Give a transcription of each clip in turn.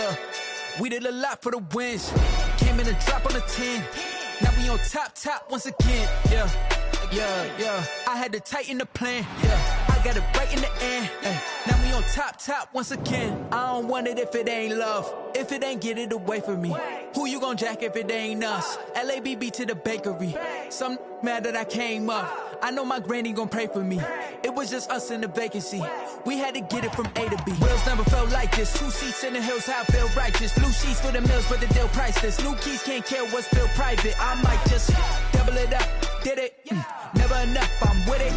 yeah. We did a lot for the wins. Came in and dropped on the 10. Now we on top once again, yeah. I had to tighten the plan, yeah. I got it right in the end, now we on top once again. I don't want it if it ain't love. If it ain't, get it away from me. Who you gon' jack if it ain't us? LABB to the bakery. Some mad that I came up. I know my granny gon' pray for me. It was just us in the vacancy. We had to get it from A to B. Wheels never felt like this. 2 seats in the hills, how I feel righteous. Blue sheets for the mills, but the deal priceless. New keys can't care what's still private. I might just double it up. Did it? Never enough, I'm with it.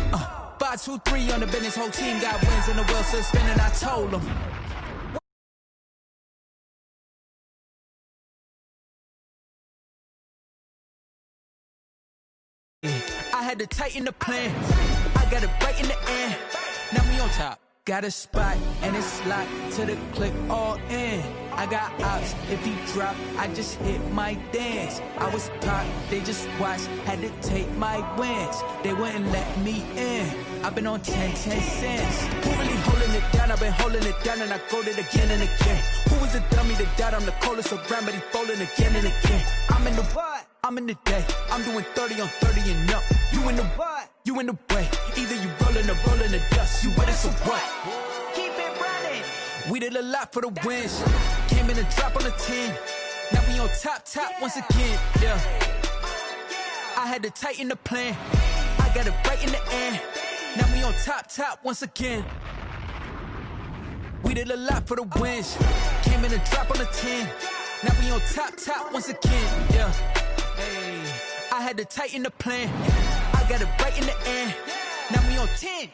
5, 2, 3 on the business. Whole team got wins and the wheels still spinning. I told them. I had to tighten the plan. I got it right in the end. Now we on top. Got a spot and it's locked to the click all in. I got ops, if he drop, I just hit my dance. I was popped, they just watched, had to take my wins. They wouldn't let me in. I've been on 10 cents. Who really holding it down? I've been holding it down and I go it again and again. Who was the dummy that died? I'm the coldest around, but he folding again and again. I'm in the what? I'm in the day. I'm doing 30 on 30 and up. You in the what? You in the way. Either you rolling or rolling the dust. You with us or what? Keep it running. We did a lot for the wins. Came in and dropped on the 10. Now we on top once again, yeah. I had to tighten the plan. I got it right in the end. Now we on top once again. We did a lot for the wins. Came in and dropped on the 10. Now we on top once again, yeah. Hey, I had to tighten the plan. I got it right in the end. Now we on 10.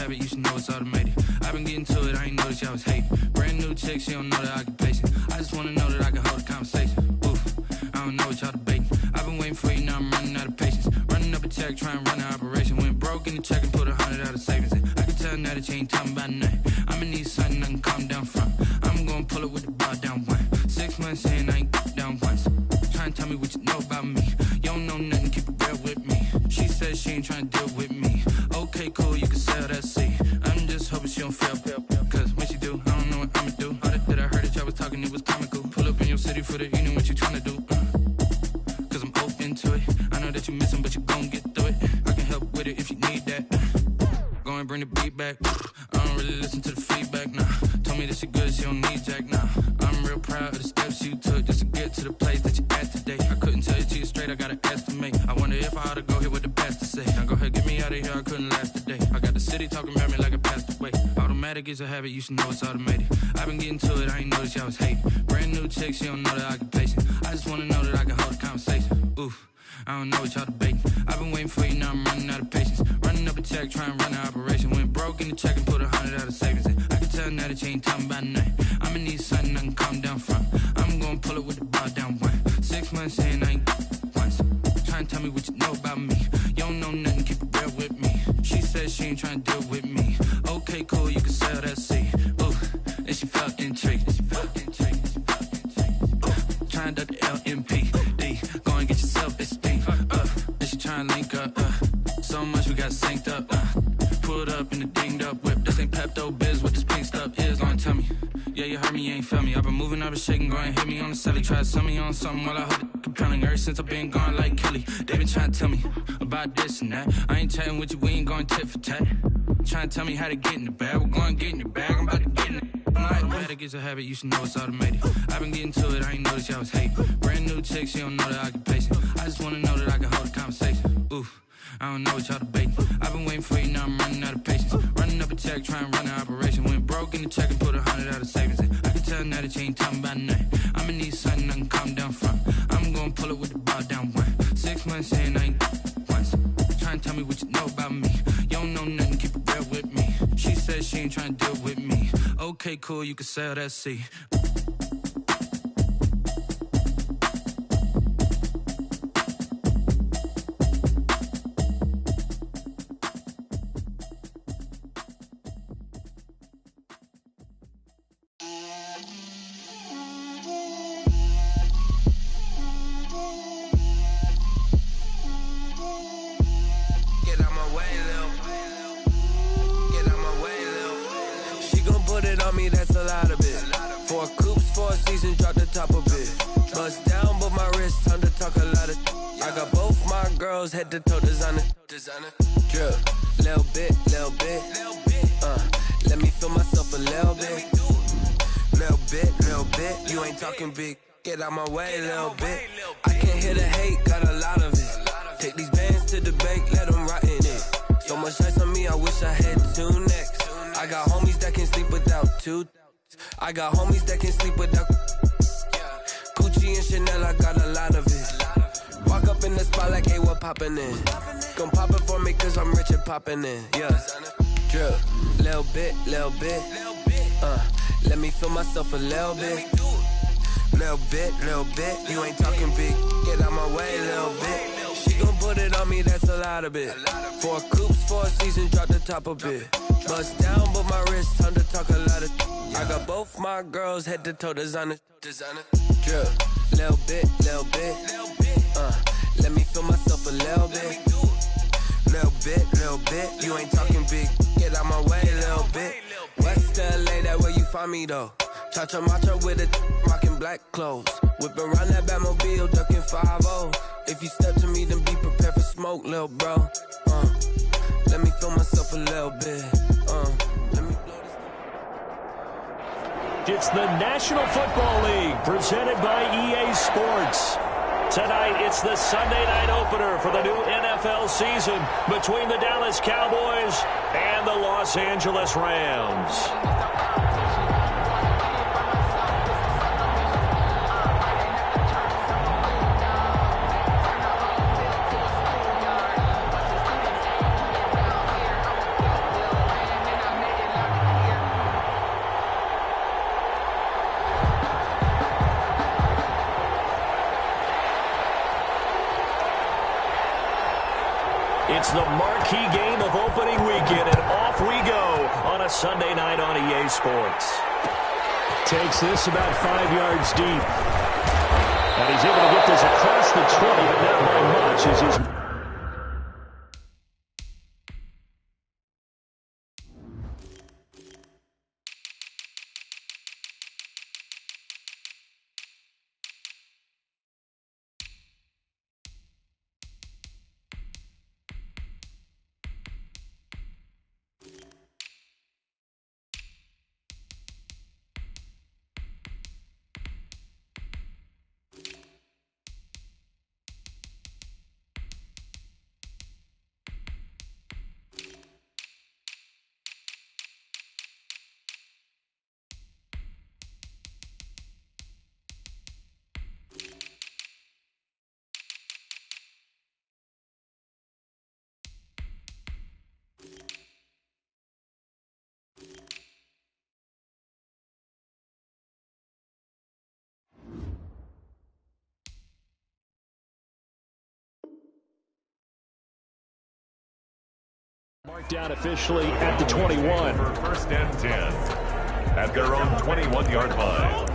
You should know it's automated. I've been getting to it, I ain't noticed y'all was hating. Brand new chick, she don't know the occupation. I just wanna know that I can hold a conversation. Oof, I don't know what y'all debating. I've been waiting for you, now I'm running out of patience. Running up a check, trying to run an operation. Went broke in the check and put 100 out of savings in. I can tell now that you ain't talking about nothing. I'ma need something I can calm down from. I'm gonna pull it with the bar down one. 6 months in, I ain't down once. Trying to tell me what you know about me. You don't know nothing, keep it real with me. She said she ain't trying to deal with me. Okay, cool, you can sell that seat. I'm just hoping she don't fail. Cause when she do, I don't know what I'ma do. All that I heard that y'all was talking, it was comical. Pull up in your city for the evening, what you tryna do? Cause I'm open to it. I know that you missing, but you gon' get through it. I can help with it if you need that. Go and bring the beat back. I don't really listen to the feedback, nah. Told me that she good, she don't need jack, nah. I'm real proud of the steps you took just to get to the place that you at today. I couldn't tell you to you straight, I gotta estimate. I wonder if I ought to go here with the best to say. Now go ahead, get me out of here, I couldn't last today. I got the city talking about me like I passed away. Automatic is a habit, you should know it's automated. I've been getting to it, I ain't noticed y'all was hating. Brand new chick, she don't know the occupation. I just wanna know that I can hold a conversation. Oof, I don't know what y'all debating. I've been waiting for you, now I'm running out of patience. Running up a check, trying to run an operation. Went broke in the check and put 100 out of savings in. I can tell now that you ain't talking about nothing. I'ma need something I can calm down from. I'm gonna pull it with the bar down one. 6 months in, I ain't once. Trying to tell me what you know about me. You don't know nothing, keep it real with me. She said she ain't trying to deal with me. Okay, cool, you can sell that seat. Ooh, and she felt intrigued. Trying to the LMPD. Go and get yourself esteem. And she trying to link up. So much we got synced up. Pulled up in the dinged up whip. This ain't Pepto Biz, what this pink stuff is. Gonna tell me. Yeah, you heard me, you ain't felt me. I've been moving, I've been shaking, go and hit me on the celly. Try to sell me on something while I hold it compelling. Ever since I've been gone like Kelly, they been trying to tell me about this and that. I ain't chatting with you, we ain't going tit for tat. Trying to tell me how to get in the bag. We're going to get in your bag, I'm about to get in it. Automatic is a habit, you should know it's automated. I've been getting to it, I ain't noticed y'all was hating. Brand new chick, she don't know the occupation. I just wanna know that I can hold a conversation. Oof, I don't know what y'all debating. I've been waiting for you, now I'm running out of patience. Running up a check, trying to run an operation. Went broke in the check and put 100 out of savings in. I can tell said she ain't trying to deal with me. Okay, cool, you can sail that sea. Head to toe designer, drip, little bit, let me feel myself a little bit, you ain't talking big, get out my way, little bit, I can't hear the hate, got a lot of it, take these bands to the bank, let them rot in it, so much ice on me, I wish I had 2 necks, I got homies that can sleep without 2, I got homies that can sleep without, Gucci and Chanel, I got a lot of it, walk up in the spot like, hey, what poppin' in? Gon' pop it for me cause I'm rich and poppin' in, yeah. Drip, little bit, let me feel myself a little bit. Little bit, you ain't talking big, get out my way, little bit. She gon' put it on me, that's a lot of it. 4 coops, 4 seasons, drop the top a bit. Bust down, but my wrist, time to talk a lot of. I got both my girls, head to toe designer. Drip, little bit, let me feel myself a little bit. Little bit, you ain't talking big, get out my way, little bit. West LA, that where you find me though. Cha-cha macha with a rockin' black clothes. Whip around that Batmobile, ducking 5-0. If you step to me, then be prepared for smoke, little bro. Let me feel myself a little bit. Let me blow this. It's the National Football League, presented by EA Sports. Tonight, it's the Sunday night opener for the new NFL season between the Dallas Cowboys and the Los Angeles Rams. It's the marquee game of opening weekend, and off we go on a Sunday night on EA Sports. Takes this about 5 yards deep. And he's able to get this across the 20, but not by much as he's... Marked down officially at the 21. For first and 10 at their own 21-yard line.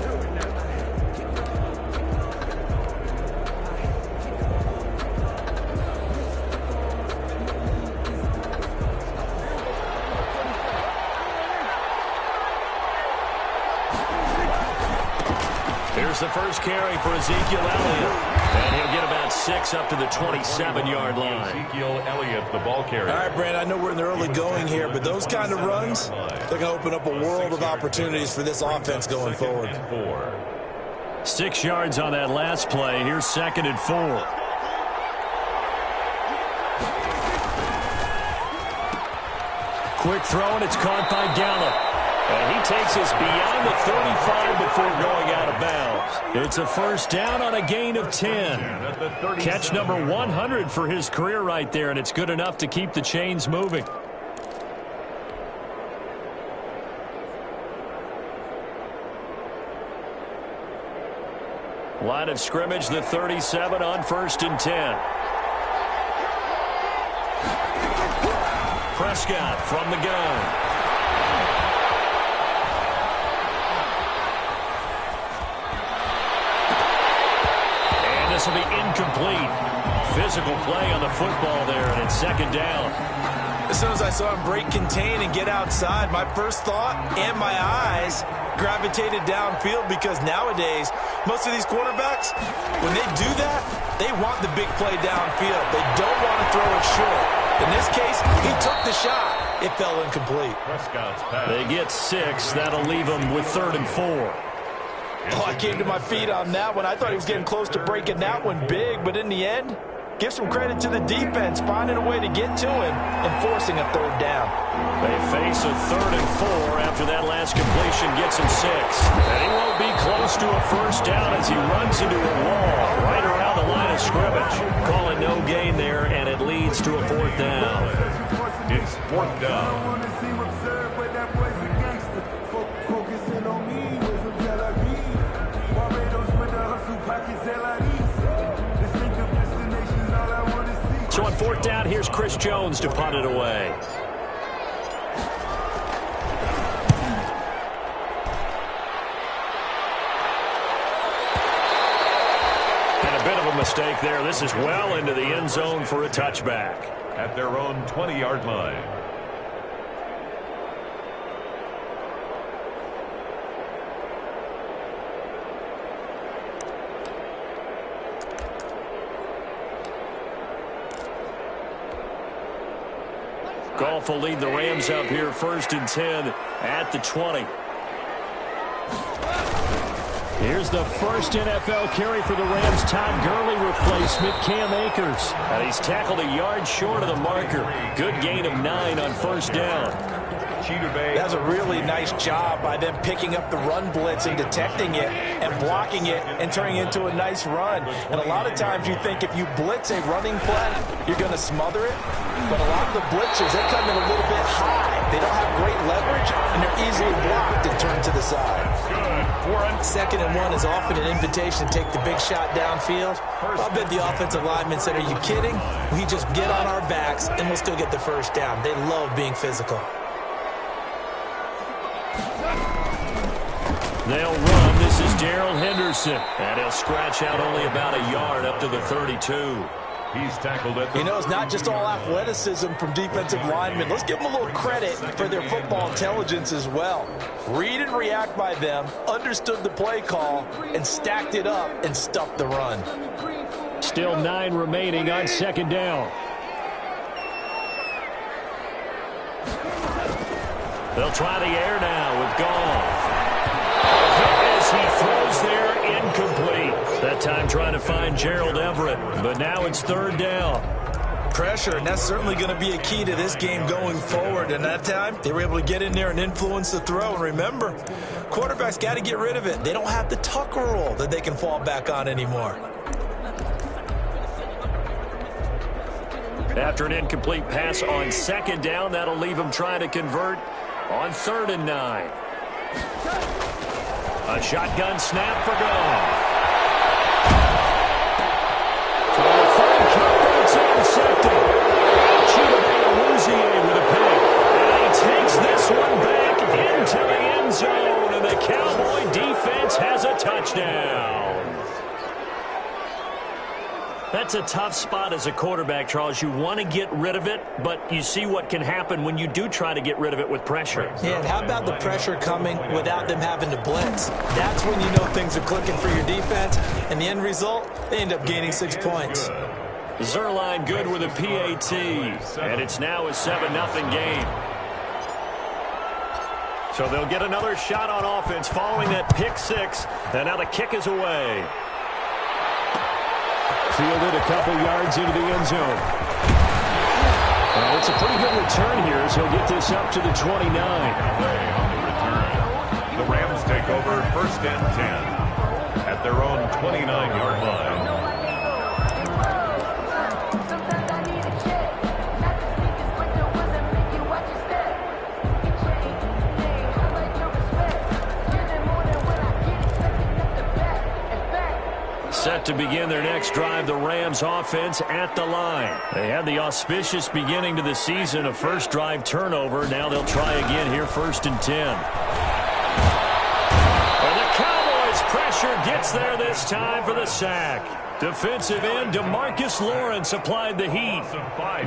Here's the first carry for Ezekiel Elliott. And he'll get about 6 up to the 27-yard line. Ezekiel Elliott, the ball carrier. All right, Brand, I know we're in the early going here, but those kind of runs, they're going to open up a world of opportunities for this offense going forward. 6 yards on that last play. Here's 2nd and 4. Quick throw, and it's caught by Gallup. And he takes us beyond the 35 before going out of bounds. It's a first down on a gain of 10. Catch number 100 for his career right there, and it's good enough to keep the chains moving. Line of scrimmage, the 37 on 1st and 10. Prescott from the gun. And this will be incomplete. Physical play on the football there, and it's 2nd down. As soon as I saw him break contain and get outside, my first thought and my eyes gravitated downfield, because nowadays, most of these quarterbacks, when they do that, they want the big play downfield. They don't want to throw it short. In this case, he took the shot. It fell incomplete. They get 6. That'll leave them with 3rd and 4. Oh, I came to my feet on that one. I thought he was getting close to breaking that one big, but in the end, give some credit to the defense, finding a way to get to him and forcing a 3rd down. They face a 3rd and 4 after that last completion gets him 6. And he won't be close to a 1st down as he runs into a wall right around the line of scrimmage. Call it no gain there, and it leads to a 4th down. It's 4th down. So on 4th down, here's Chris Jones to punt it away. And a bit of a mistake there. This is well into the end zone for a touchback. At their own 20-yard line. Goff will lead the Rams up here 1st and 10 at the 20. Here's the first NFL carry for the Rams. Todd Gurley replacement, Cam Akers. And he's tackled a yard short of the marker. Good gain of 9 on 1st down. That's a really nice job by them picking up the run blitz and detecting it and blocking it and turning it into a nice run. And a lot of times you think if you blitz a running play, you're going to smother it. But a lot of the blitzers, they come in a little bit high. They don't have great leverage, and they're easily blocked and turned to the side. 2nd and 1 is often an invitation to take the big shot downfield. I bet the offensive linemen said, are you kidding? We just get on our backs, and we'll still get the 1st down. They love being physical. They'll run. This is Darrell Henderson. And he'll scratch out only about a yard up to the 32. He's tackled at the... You know, it's not just all athleticism from defensive linemen. Let's give them a little credit for their football intelligence as well. Read and react by them, understood the play call, and stacked it up and stuffed the run. Still 9 remaining on 2nd down. They'll try the air now with Goff. As he throws there, incomplete. That time trying to find Gerald Everett, but now it's 3rd down. Pressure, and that's certainly going to be a key to this game going forward. And that time, they were able to get in there and influence the throw. And remember, quarterbacks got to get rid of it. They don't have the tuck rule that they can fall back on anymore. After an incomplete pass on 2nd down, that'll leave them trying to convert on 3rd and 9. A shotgun snap for Goff. It's intercepted. Chidobe with a pick. And he takes this one back into the end zone. And the Cowboy defense has a touchdown. That's a tough spot as a quarterback, Charles. You want to get rid of it, but you see what can happen when you do try to get rid of it with pressure. Yeah, and how about the pressure coming without them having to blitz? That's when you know things are clicking for your defense, and the end result, they end up gaining 6 points. Zerline good with a PAT, and it's now a 7-0 game. So they'll get another shot on offense following that pick 6, and now the kick is away. Fielded a couple yards into the end zone. Well, it's a pretty good return here, so he'll get this up to the 29. The Rams take over 1st and 10 at their own 29-yard line. Set to begin their next drive, the Rams offense at the line. They had the auspicious beginning to the season, a first drive turnover. Now they'll try again here, 1st and 10. And the Cowboys pressure gets there this time for the sack. Defensive end DeMarcus Lawrence applied the heat.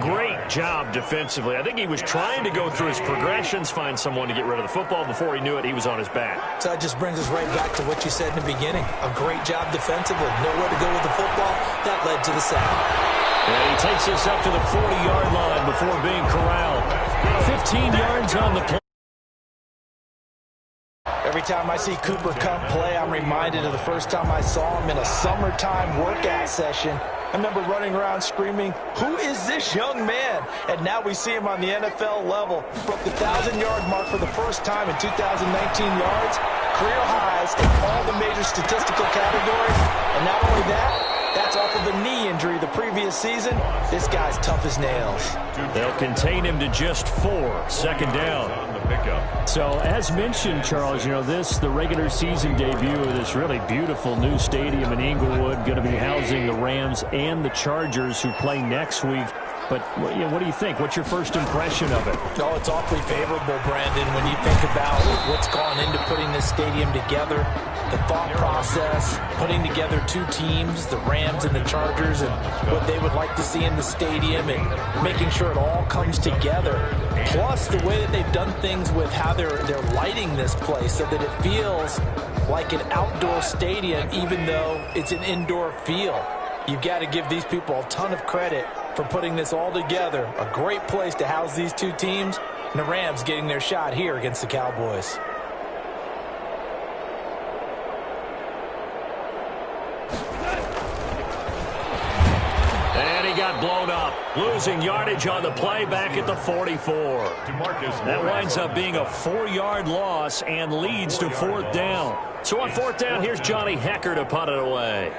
Great job defensively. I think he was trying to go through his progressions, find someone to get rid of the football. Before he knew it, he was on his back. So that just brings us right back to what you said in the beginning. A great job defensively. Nowhere to go with the football. That led to the sack. And he takes us up to the 40-yard line before being corralled. 15 yards on the play. Every time I see Cooper Kupp play, I'm reminded of the first time I saw him in a summertime workout session. I remember running around screaming, "Who is this young man?" And now we see him on the NFL level. Broke the 1,000-yard mark for the first time in 2019 yards, career highs in all the major statistical categories. And not only that, that's off of a knee injury the previous season. This guy's tough as nails. They'll contain him to just 4. Second down. So, as mentioned, Charles, the regular season debut of this really beautiful new stadium in Inglewood, going to be housing the Rams and the Chargers, who play next week. But what do you think? What's your first impression of it? Oh, it's awfully favorable, Brandon, when you think about what's gone into putting this stadium together, the thought process, putting together two teams, the Rams and the Chargers, and what they would like to see in the stadium, and making sure it all comes together. Plus, the way that they've done things with how they're lighting this place so that it feels like an outdoor stadium, even though it's an indoor feel. You've got to give these people a ton of credit for putting this all together. A great place to house these two teams. And the Rams getting their shot here against the Cowboys. And he got blown up. Losing yardage on the play back at the 44. That winds up being a 4-yard loss and leads to 4th down. So on 4th down, here's Johnny Hecker to punt it away.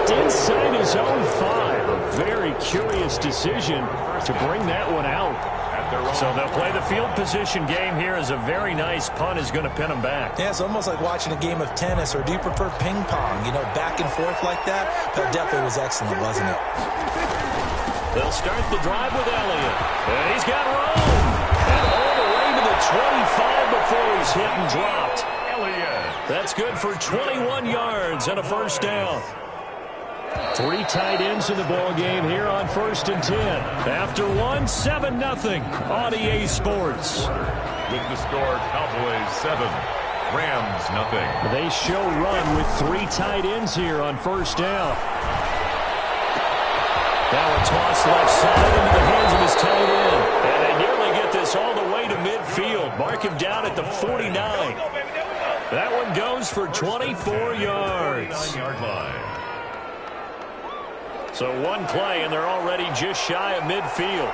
Inside his own 5. A very curious decision to bring that one out. So they'll play the field position game here as a very nice punt is going to pin them back. Yeah, it's almost like watching a game of tennis, or do you prefer ping pong? Back and forth like that? That definitely was excellent, wasn't it? They'll start the drive with Elliott. And he's got room. And all the way to the 25 before he's hit and dropped. That's good for 21 yards and a 1st down. 3 tight ends in the ball game here on 1st and 10. After 1, 7-0 on EA Sports. With the score, Cowboys 7, Rams 0. They show run with 3 tight ends here on 1st down. Now a toss left side into the hands of his tight end. And they nearly get this all the way to midfield. Mark him down at the 49. That one goes for 24 yards. 9-yard line. So one play, and they're already just shy of midfield.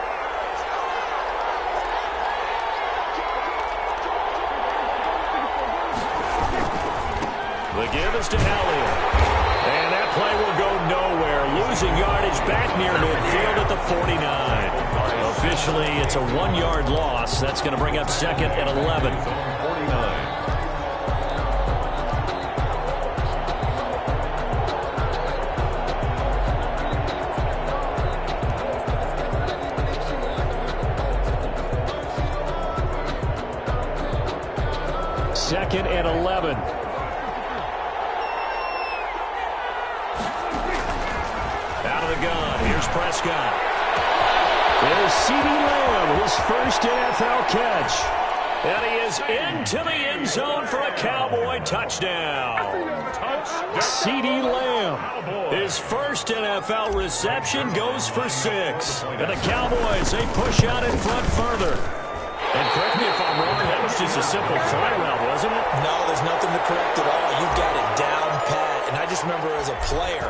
The give is to Elliott. And that play will go nowhere. Losing yardage back near midfield at the 49. Officially, it's a 1-yard loss. That's going to bring up 2nd and 11. 49. Second and 11. Out of the gun. Here's Prescott. There's C.D. Lamb, his first NFL catch. And he is into the end zone for a Cowboy touchdown. C.D. Lamb. His first NFL reception goes for 6. And the Cowboys, they push out in front further. And correct me if I'm wrong, that was just a simple fly route, wasn't it? No, there's nothing to correct at all. You got it down pat. And I just remember as a player,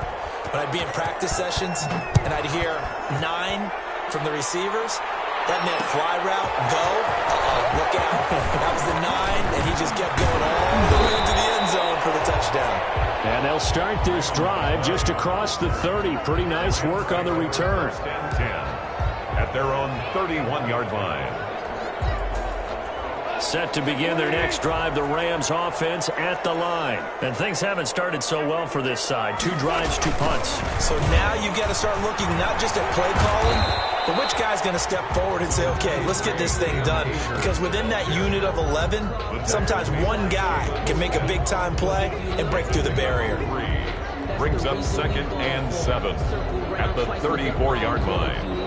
when I'd be in practice sessions and I'd hear 9 from the receivers, that meant fly route, go, look out. That was the 9, and he just kept going all the way into the end zone for the touchdown. And they'll start this drive just across the 30. Pretty nice work on the return. First and 10 at their own 31-yard line. Set to begin their next drive, the Rams offense at the line. And things haven't started so well for this side. 2 drives, 2 punts. So now you've got to start looking not just at play calling, but which guy's going to step forward and say, okay, let's get this thing done. Because within that unit of 11, sometimes one guy can make a big-time play and break through the barrier. Brings up 2nd and 7 at the 34-yard line.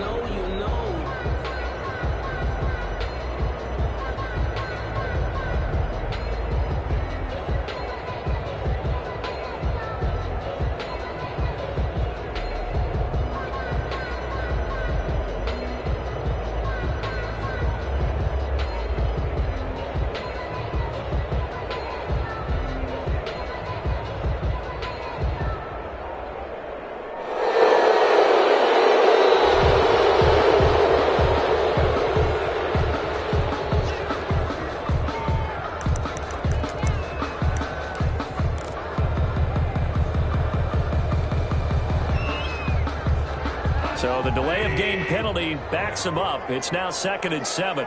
So the delay of game penalty backs him up. It's now 2nd and 7.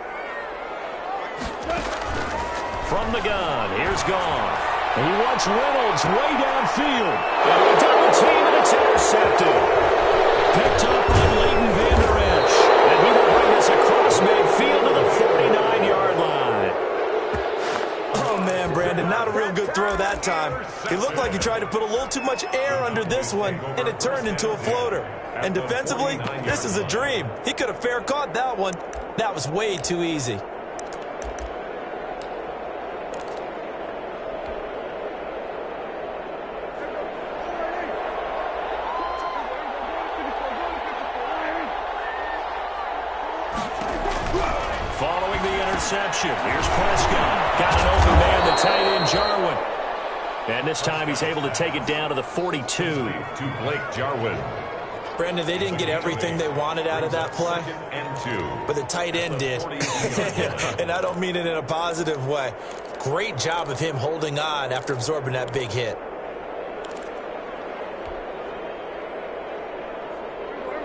From the gun, here's Goff. And he wants Reynolds way downfield. And we double team, and it's intercepted. Picked up by Leighton Vander Esch. And he will bring us across midfield to the 49-yard line. Oh, man, Brandon, not a real good throw that time. He looked like he tried to put a little too much air under this one, and it turned into a floater. And defensively, this is a dream. He could have fair caught that one. That was way too easy. Following the interception, here's Prescott. Got an open man, the tight end, Jarwin. And this time he's able to take it down to the 42. To Blake Jarwin. Brandon, they didn't get everything they wanted out of that play, but the tight end did. And I don't mean it in a positive way. Great job of him holding on after absorbing that big hit.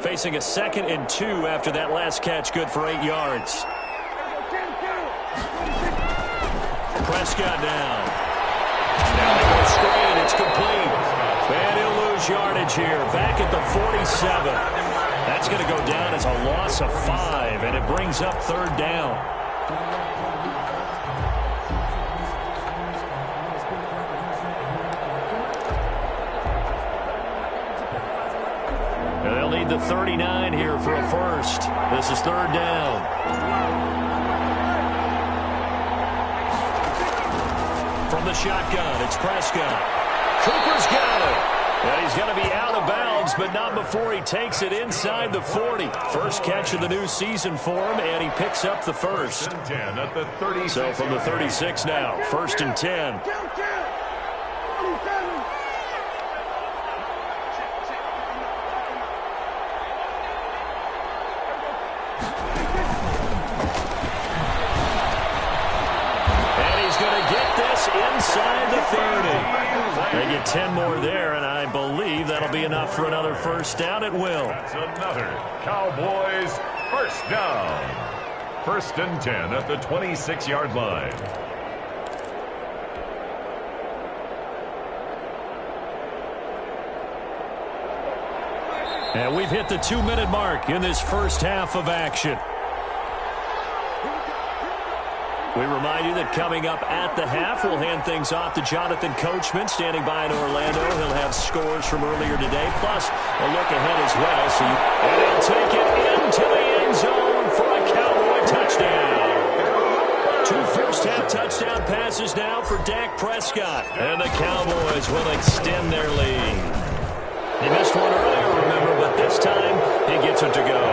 Facing a 2nd and 2 after that last catch, good for 8 yards. Prescott down. Now they go straight. It's complete. And he'll lose yardage here. Back at the 47. That's going to go down as a loss of 5, and it brings up 3rd down. And they'll need the 39 here for a first. This is 3rd down. From the shotgun, it's Prescott. Cooper's got it. And he's going to be out of bounds, but not before he takes it inside the 40. First catch of the new season for him, and he picks up the first. So from the 36 now, 1st and 10. Inside the 30. They get 10 more there, and I believe that'll be enough for another first down. It will. That's another Cowboys first down. 1st and 10 at the 26-yard line. And we've hit the 2-minute mark in this first half of action. We remind you that coming up at the half, we'll hand things off to Jonathan Coachman, standing by in Orlando. He'll have scores from earlier today, plus a look ahead as well. And he'll take it into the end zone for a Cowboy touchdown. 2 first-half touchdown passes now for Dak Prescott. And the Cowboys will extend their lead. He missed one earlier, remember, but this time he gets it to go.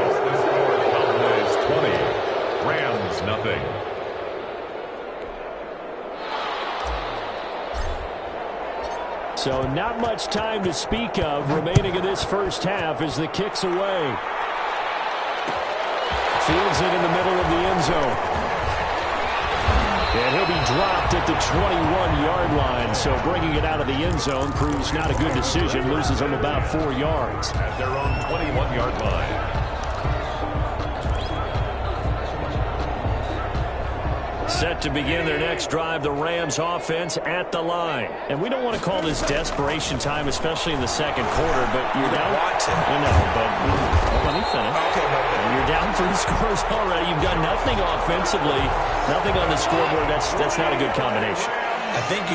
Cowboys 20, Rams nothing. So not much time to speak of remaining in this first half as the kick's away. Fields it in the middle of the end zone. And he'll be dropped at the 21-yard line. So bringing it out of the end zone proves not a good decision. Loses them about 4 yards. At their own 21-yard line. Set to begin their next drive, the Rams offense at the line. And we don't want to call this desperation time, especially in the second quarter, but you're down. I know, but let me finish. Okay, you're down 3 scores already. You've done nothing offensively, nothing on the scoreboard. That's not a good combination. I think you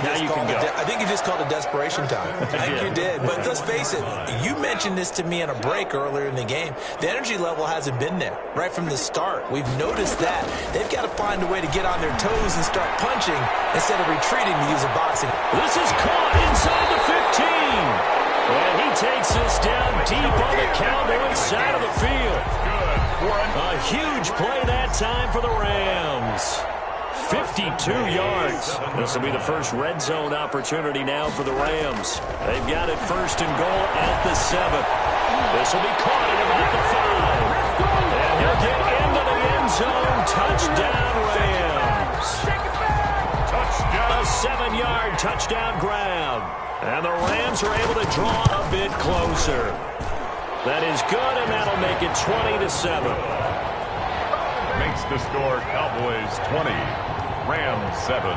just called it desperation time. I think you did. But let's face it, you mentioned this to me in a break earlier in the game. The energy level hasn't been there right from the start. We've noticed that. They've got to find a way to get on their toes and start punching instead of retreating to use a boxing. This is caught inside the 15. And he takes this down deep on the Cowboys side of the field. A huge play that time for the Rams. 52 yards. This will be the first red zone opportunity now for the Rams. They've got it first and goal at the 7. This will be caught at about the 5. And he'll get into the end zone. Touchdown, Rams. Touchdown. A 7-yard touchdown grab. And the Rams are able to draw a bit closer. That is good, and that'll make it 20-7. Makes the score Cowboys 20, Rams 7.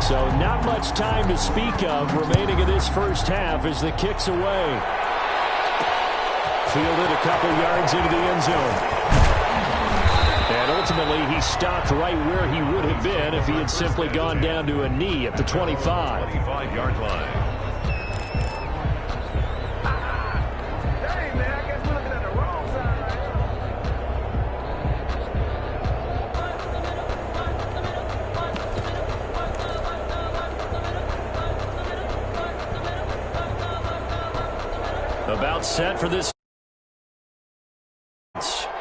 So not much time to speak of remaining in this first half as the kick's away. Fielded a couple yards into the end zone. And ultimately, he stopped right where he would have been if he had simply gone down to a knee at the 25. 25-yard line. About set for this.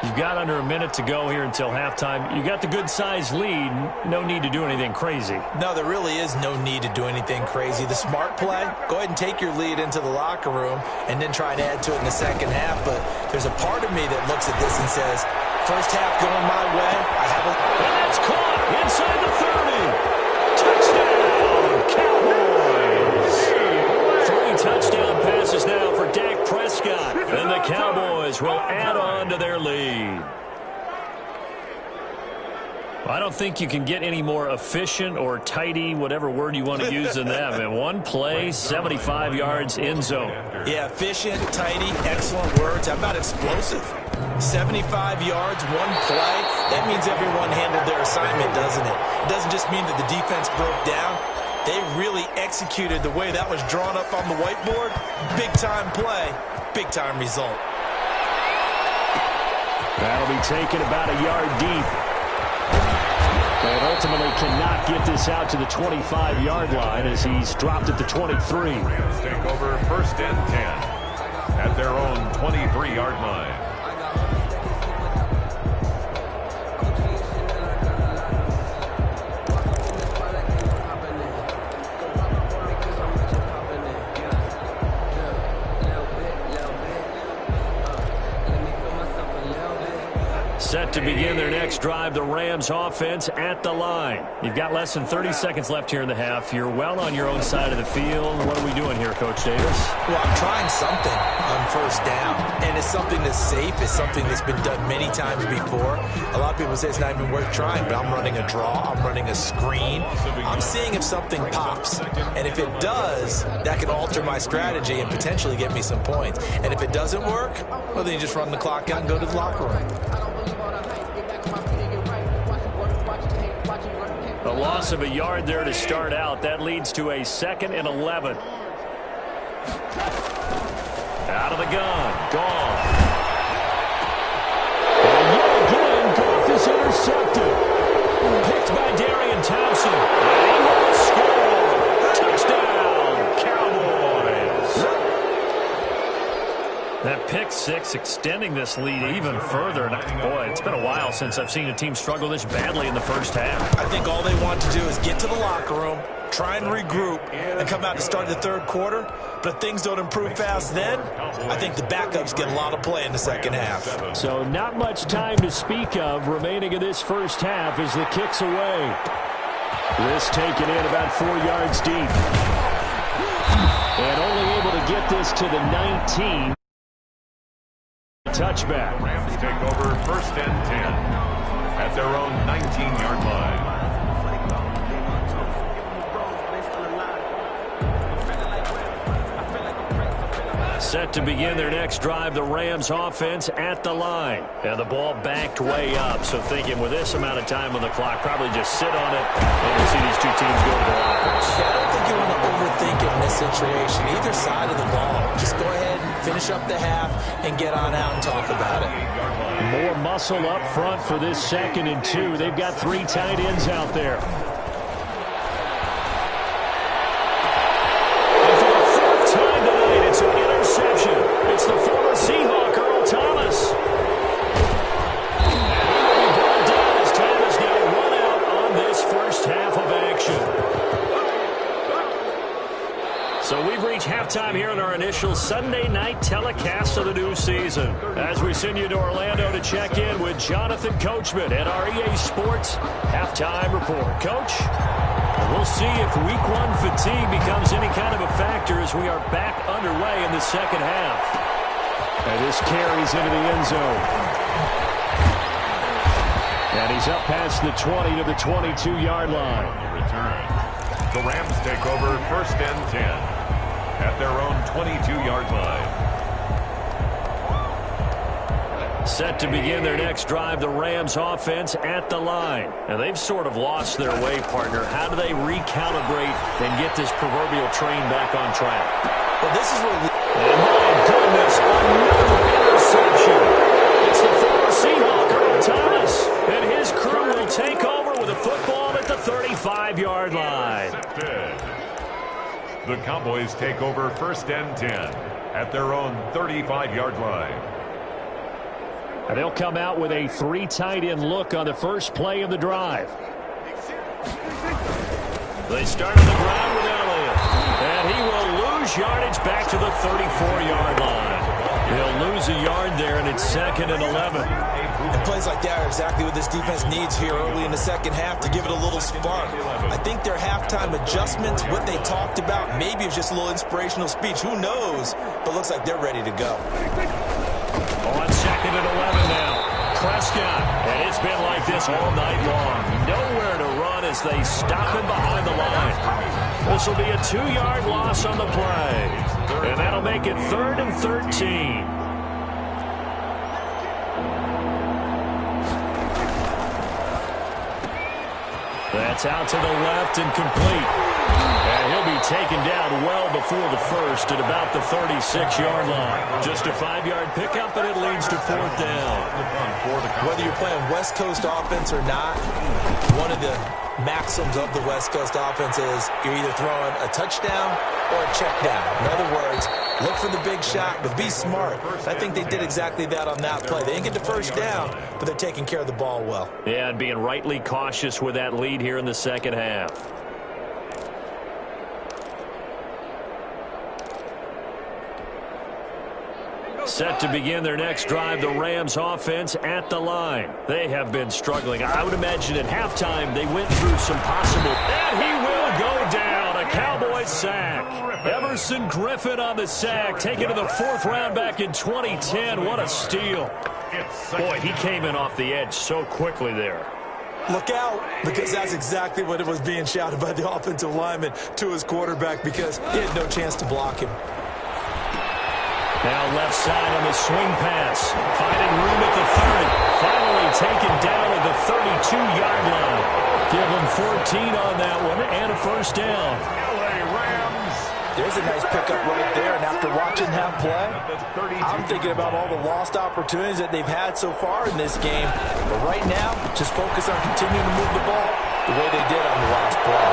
You've got under a minute to go here until halftime. You got the good-sized lead. No need to do anything crazy. No, there really is no need to do anything crazy. The smart play, go ahead and take your lead into the locker room and then try and add to it in the second half. But there's a part of me that looks at this and says, first half going my way. And that's caught inside the 30. Touchdown, Cowboys. 3 touchdown passes now for Dak Prescott. And the Cowboys will add on to their lead. I don't think you can get any more efficient or tidy, whatever word you want to use in that. And one play, 75 yards in zone. Yeah, efficient, tidy, excellent words. How about explosive? 75 yards, one play. That means everyone handled their assignment, doesn't it? It doesn't just mean that the defense broke down. They really executed the way that was drawn up on the whiteboard. Big-time play, big-time result. That'll be taken about a yard deep. And ultimately cannot get this out to the 25-yard line as he's dropped at the 23. Rams take over first and 10 at their own 23-yard line. Set to begin their next drive, the Rams offense at the line. You've got less than 30 seconds left here in the half. You're well on your own side of the field. What are we doing here, Coach Davis? Well, I'm trying something on first down, and it's something that's safe. It's something that's been done many times before. A lot of people say it's not even worth trying, but I'm running a draw. I'm running a screen. I'm seeing if something pops, and if it does, that can alter my strategy and potentially get me some points. And if it doesn't work, well, then you just run the clock out and go to the locker room. A loss of a yard there to start out. That leads to a 2nd and 11. Out of the gun. Gone. And yet again, Goff is intercepted. Picked by Darian Thompson. And he will score. Touchdown, Cowboys. That pick 6, extending this lead even further. And boy, it's been a while since I've seen a team struggle this badly in the first half. I think all they want to do is get to the locker room, try and regroup, and come out to start the third quarter. But if things don't improve fast then, I think the backups get a lot of play in the second half. So not much time to speak of remaining in this first half as the kick's away. This taken in about 4 yards deep. And only able to get this to the 19. Touchback. Rams take over 1st and 10 at their own 19-yard line. Set to begin their next drive, the Rams offense at the line. And the ball backed way up, so thinking with this amount of time on the clock, probably just sit on it and we'll see these two teams go to the lockers. Yeah, I don't think you want to overthink it in this situation. Either side of the ball. Just go ahead and finish up the half and get on out and talk about it. More muscle up front for this 2nd and 2. They've got 3 tight ends out there. It's the former Seahawk, Earl Thomas. And he will be brought down as Thomas now run out on this first half of action. So we've reached halftime here in our initial Sunday night telecast of the new season. As we send you to Orlando to check in with Jonathan Coachman at our EA Sports Halftime Report. Coach? We'll see if Week 1 fatigue becomes any kind of a factor as we are back underway in the second half. And this carries into the end zone. And he's up past the 20 to the 22-yard line. Return. The Rams take over 1st and 10 at their own 22-yard line. Set to begin their next drive, the Rams offense at the line. And they've sort of lost their way, partner. How do they recalibrate and get this proverbial train back on track? Well, this is where and my goodness, another interception. It's the former Seahawk, Earl Thomas, and his crew will take over with a football at the 35-yard line. The Cowboys take over 1st and 10 at their own 35-yard line. And they'll come out with a 3 tight end look on the first play of the drive. They start on the ground with Elliott. And he will lose yardage back to the 34-yard line. He'll lose a yard there, and it's 2nd and 11. And plays like that are exactly what this defense needs here early in the second half to give it a little spark. I think their halftime adjustments, what they talked about, maybe it was just a little inspirational speech. Who knows? But looks like they're ready to go. On 2nd and 11 now. Prescott, and it's been like this all night long. Nowhere to run as they stop him behind the line. This will be a 2-yard loss on the play. And that'll make it 3rd and 13. That's out to the left and complete. And he'll be taken down well before the first at about the 36-yard line. Just a 5-yard pickup, and it leads to 4th down. Whether you're playing West Coast offense or not, one of the maxims of the West Coast offense is you're either throwing a touchdown or a check down. In other words, look for the big shot, but be smart. I think they did exactly that on that play. They didn't get the first down, but they're taking care of the ball well. Yeah, and being rightly cautious with that lead here in the second half. Set to begin their next drive, the Rams offense at the line. They have been struggling. I would imagine at halftime they went through some possible. And he will go down. A Cowboys sack. Everson Griffin on the sack. Taken to the 4th round back in 2010. What a steal. Boy, he came in off the edge so quickly there. Look out, because that's exactly what it was being shouted by the offensive lineman to his quarterback because he had no chance to block him. Now left side on the swing pass. Finding room at the 30. Finally taken down at the 32-yard line. Give him 14 on that one and a first down. There's a nice pickup right there, and after watching him play, I'm thinking about all the lost opportunities that they've had so far in this game. But right now, just focus on continuing to move the ball the way they did on the last play.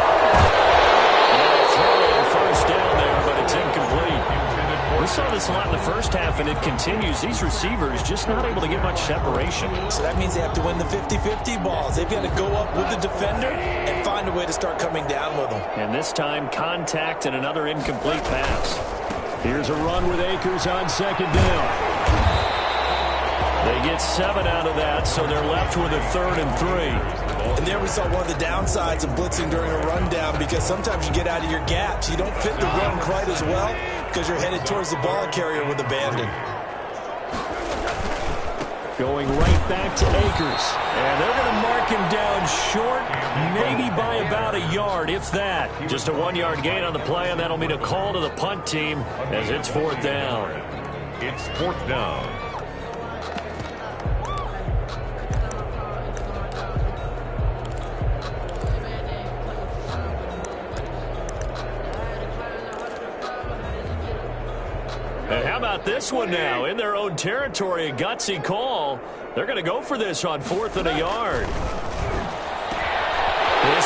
Throw in first down there, but it's incomplete. We saw the this a lot in the first half, and it continues. These receivers just not able to get much separation. So that means they have to win the 50-50 balls. They've got to go up with the defender and find a way to start coming down with them. And this time, contact and another incomplete pass. Here's a run with Akers on second down. They get 7 out of that, so they're left with a 3rd and 3. And there we saw one of the downsides of blitzing during a rundown, because sometimes you get out of your gaps. You don't fit the run quite as well because you're headed towards the ball carrier with abandon. Going right back to Akers. And they're going to mark him down short, maybe by about a yard, if that. Just a 1-yard gain on the play, and that'll mean a call to the punt team as it's 4th down. It's 4th down. And how about this one now? In their own territory, a gutsy call. They're going to go for this on 4th and a yard. This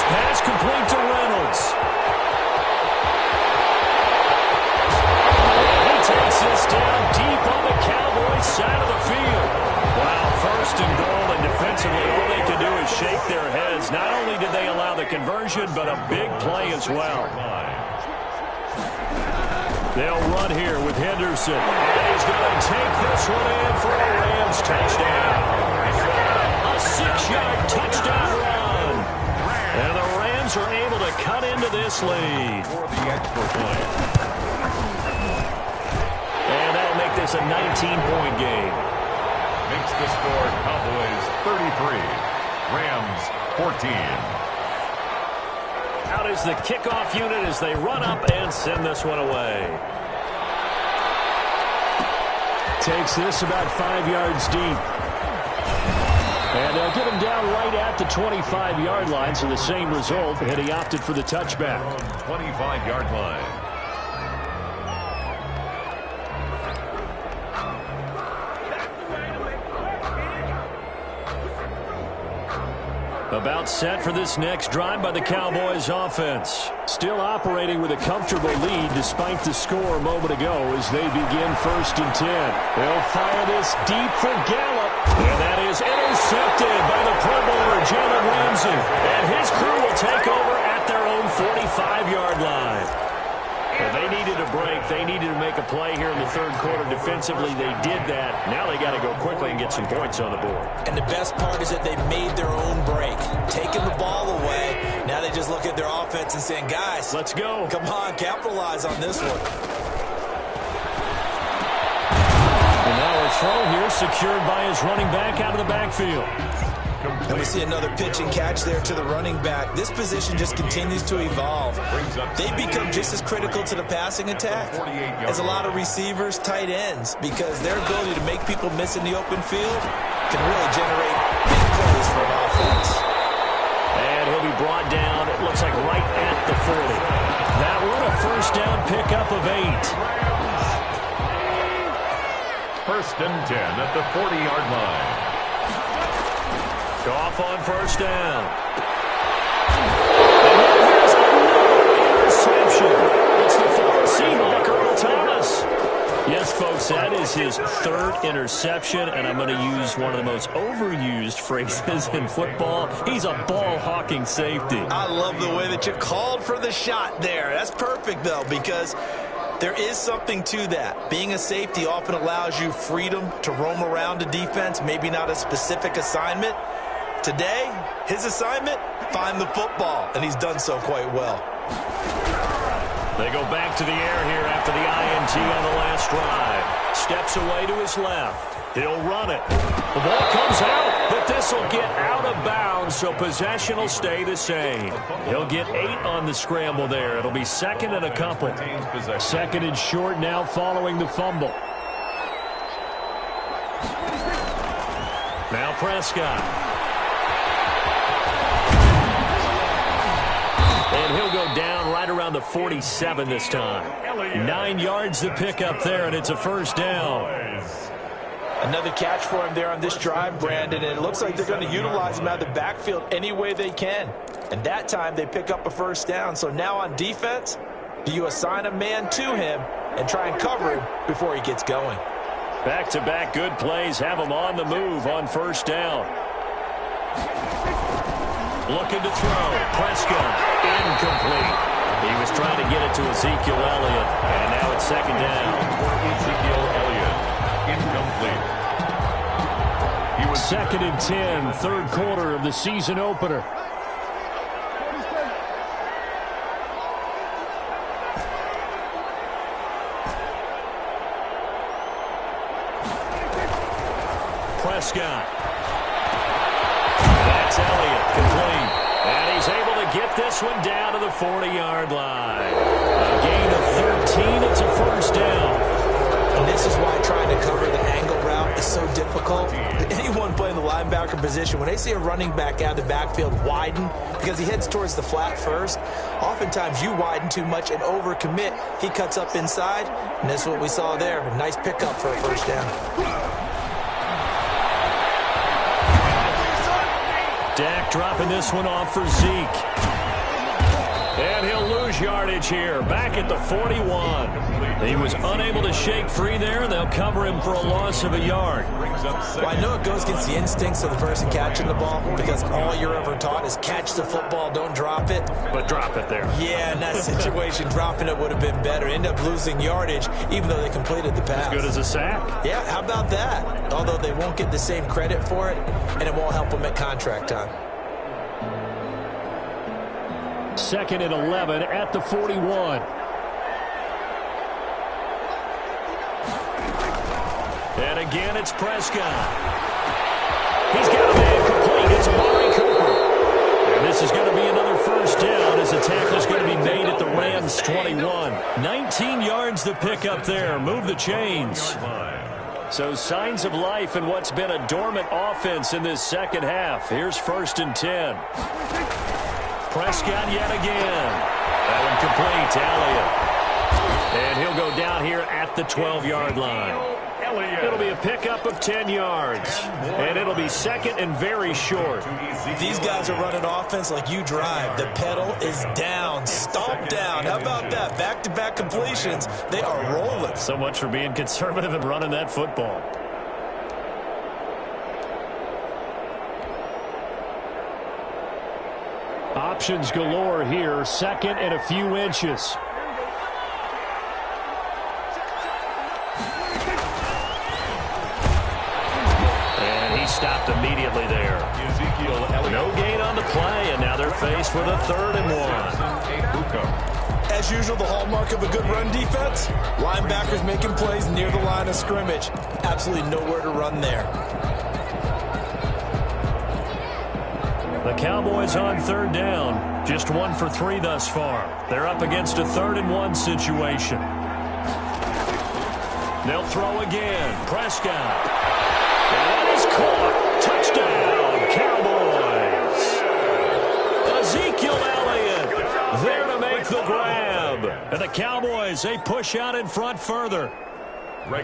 pass complete to Reynolds. And he takes this down deep on the Cowboys side of the field. Wow, 1st and goal, and defensively all they can do is shake their heads. Not only did they allow the conversion, but a big play as well. They'll run here with Henderson. And he's going to take this one in for a Rams touchdown. A 6-yard touchdown run. And the Rams are able to cut into this lead. For the extra point. And that'll make this a 19-point game. Makes the score Cowboys 33. Rams 14. Out is the kickoff unit as they run up and send this one away. Takes this about 5 yards deep. And they'll get him down right at the 25-yard line, so the same result, and he opted for the touchback. 25-yard line. About set for this next drive by the Cowboys offense. Still operating with a comfortable lead despite the score a moment ago as they begin 1st and 10. They'll fire this deep for Gallup. And that is intercepted by the Pro Bowler, Jalen Ramsey. And his crew will take over at their own 45-yard line. Well, they needed a break. They needed to make a play here in the 3rd quarter. Defensively, they did that. Now they got to go quickly and get some points on the board. And the best part is that they made their own break, taking the ball away. Now they just look at their offense and saying, guys, let's go. Come on, capitalize on this one. And now a throw here secured by his running back out of the backfield. And we see another pitch and catch there to the running back. This position just continues to evolve. They become just as critical to the passing attack as a lot of receivers, tight ends, because their ability to make people miss in the open field can really generate big plays for an offense. And he'll be brought down, it looks like right at the 40. That one a 1st down pickup of 8. 1st and 10 at the 40-yard line. Off on 1st down. And here's another interception. It's the former Seahawk, Earl Thomas. Yes, folks, that is his 3rd interception, and I'm going to use one of the most overused phrases in football. He's a ball-hawking safety. I love the way that you called for the shot there. That's perfect, though, because there is something to that. Being a safety often allows you freedom to roam around a defense, maybe not a specific assignment. Today, his assignment, find the football, and he's done so quite well. They go back to the air here after the INT on the last drive. Steps away to his left. He'll run it. The ball comes out, but this will get out of bounds, so possession will stay the same. He'll get 8 on the scramble there. It'll be 2nd and a couple. 2nd and short now following the fumble. Now Prescott. And he'll go down right around the 47 this time. 9 yards to pick up there, and it's a 1st down. Another catch for him there on this drive, Brandon, and it looks like they're going to utilize him out of the backfield any way they can. And that time they pick up a 1st down. So now on defense, do you assign a man to him, and try and cover him before he gets going. Back-to-back good plays have him on the move on first down. Looking to throw. Prescott, incomplete. He was trying to get it to Ezekiel Elliott, and now it's second down. Ezekiel Elliott, incomplete. Second and 10, third quarter of the season opener. Prescott. That's Elliott, complete. And he's able to get this one down to the 40-yard line. A gain of 13, it's a first down. And this is why trying to cover the angle route is so difficult. Anyone playing the linebacker position, when they see a running back out of the backfield widen because he heads towards the flat first, oftentimes you widen too much and overcommit. He cuts up inside, and that's what we saw there. A nice pickup for a first down. Dak dropping this one off for Zeke. And he'll lose yardage here, back at the 41. He was unable to shake free there. They'll cover him for a loss of a yard. Well, I know it goes against the instincts of the person catching the ball because all you're ever taught is catch the football, don't drop it. But drop it there. Yeah, in that situation, dropping it would have been better. End up losing yardage, even though they completed the pass. As good as a sack. Yeah, how about that? Although they won't get the same credit for it, and it won't help them at contract time. Second and 11 at the 41. And again, it's Prescott. He's got a man complete. It's Amari Cooper. And this is going to be another first down as the tackle's going to be made at the Rams' 21. 19 yards to pick up there. Move the chains. So signs of life in what's been a dormant offense in this second half. Here's first and 10. Prescott yet again. That one complete to Elliott. And he'll go down here at the 12-yard line. It'll be a pickup of 10 yards. And it'll be second and very short. These guys are running offense like you drive. The pedal is down, stomp down. How about that? Back-to-back completions. They are rolling. So much for being conservative and running that football. Options galore here. Second and a few inches. And he stopped immediately there. No gain on the play, and now they're faced with a 3rd and 1. As usual, the hallmark of a good run defense, linebackers making plays near the line of scrimmage. Absolutely nowhere to run there. The Cowboys on 3rd down. Just 1 for 3 thus far. They're up against a 3rd and 1 situation. They'll throw again. Prescott. And that is caught. Touchdown, Cowboys. Ezekiel Elliott there to make the grab. And the Cowboys, they push out in front further.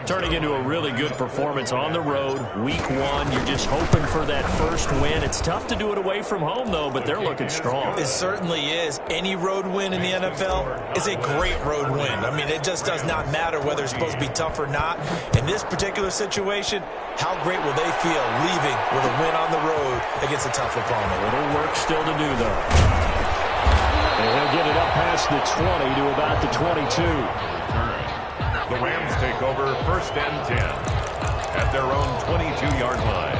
Turning into a really good performance on the road. Week 1, you're just hoping for that first win. It's tough to do it away from home, though, but they're looking strong. It certainly is. Any road win in the NFL is a great road win. I mean, it just does not matter whether it's supposed to be tough or not. In this particular situation, how great will they feel leaving with a win on the road against a tough opponent? A little work still to do, though. And he'll get it up past the 20 to about the 22. The Rams take over first and 10 at their own 22-yard line.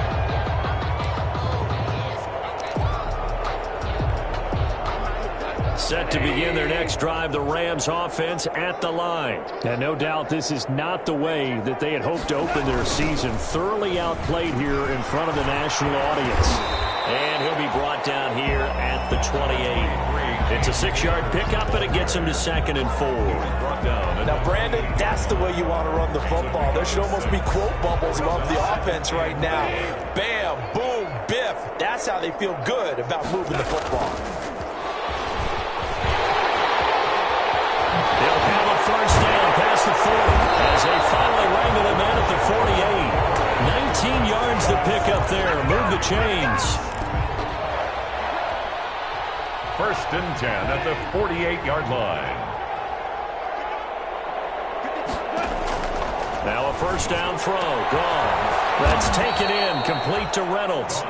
Set to begin their next drive, the Rams offense at the line. And no doubt this is not the way that they had hoped to open their season. Thoroughly outplayed here in front of the national audience. And he'll be brought down here at the 28. It's a 6-yard pickup, and it gets him to 2nd and 4. Now, Brandon, that's the way you want to run the football. There should almost be quote bubbles above the offense right now. Bam, boom, biff. That's how they feel good about moving the football. They'll have a first down past the 40 as they finally wrangle him in at the 48. 19 yards to pick up there. Move the chains. First and 10 at the 48-yard line. Now a first down throw. Gone. That's taken in. Complete to Reynolds.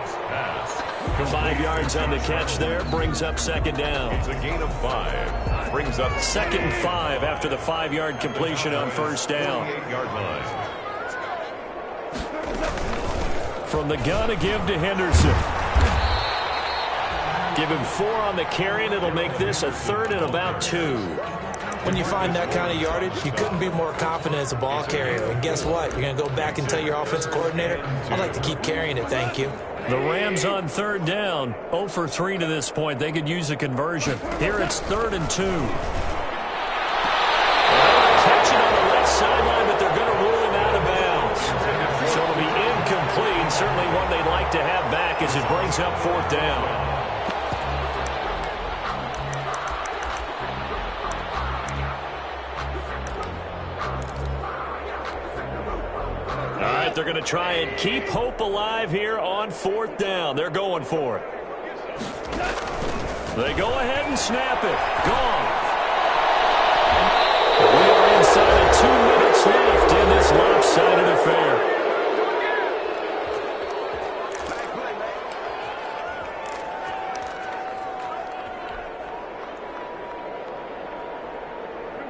5 yards on the catch there. Brings up second down. It's a gain of 5. Brings up second and 5 after the 5-yard completion on first down. 48-yard line. From the gun to give to Henderson. Give him 4 on the carry, and it'll make this a third and about 2. When you find that kind of yardage, you couldn't be more confident as a ball carrier. And guess what? You're going to go back and tell your offensive coordinator, I'd like to keep carrying it, thank you. The Rams on third down, 0 for 3 to this point. They could use a conversion. Here it's 3rd and 2. Catch it on the left sideline, but they're going to rule him out of bounds. So it'll be incomplete. Certainly one they'd like to have back as it brings up 4th down. They're going to try and keep hope alive here on 4th down. They're going for it. They go ahead and snap it. Gone. We are inside of 2 minutes left in this lopsided affair.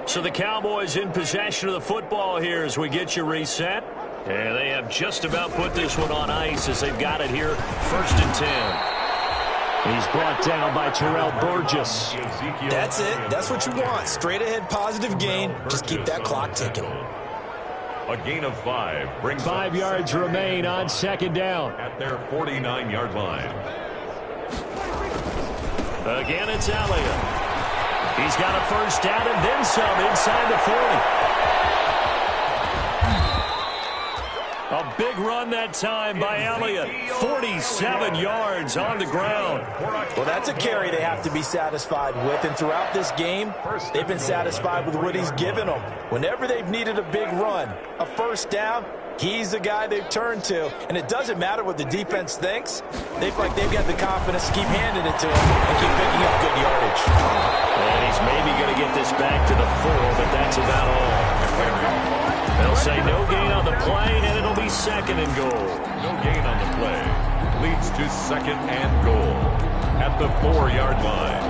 So the Cowboys in possession of the football here as we get you reset. And they have just about put this one on ice as they've got it here, 1st and 10. He's brought down by Terrell Burgess. That's it. That's what you want. Straight ahead positive gain. Just keep that clock ticking. A gain of 5. Brings 5 yards remain on 2nd down. At their 49-yard line. Again, it's Elliott. He's got a first down and then some inside the 40. A big run that time by Elliott. 47 yards on the ground. Well, that's a carry they have to be satisfied with. And throughout this game, they've been satisfied with what he's given them. Whenever they've needed a big run, a first down, he's the guy they've turned to. And it doesn't matter what the defense thinks. They've got the confidence to keep handing it to him and keep picking up good yardage. And he's maybe going to get this back to the 4, but that's about all. They'll say no gain on the play, and it'll be 2nd and goal. No gain on the play. Leads to 2nd and goal at the 4-yard line.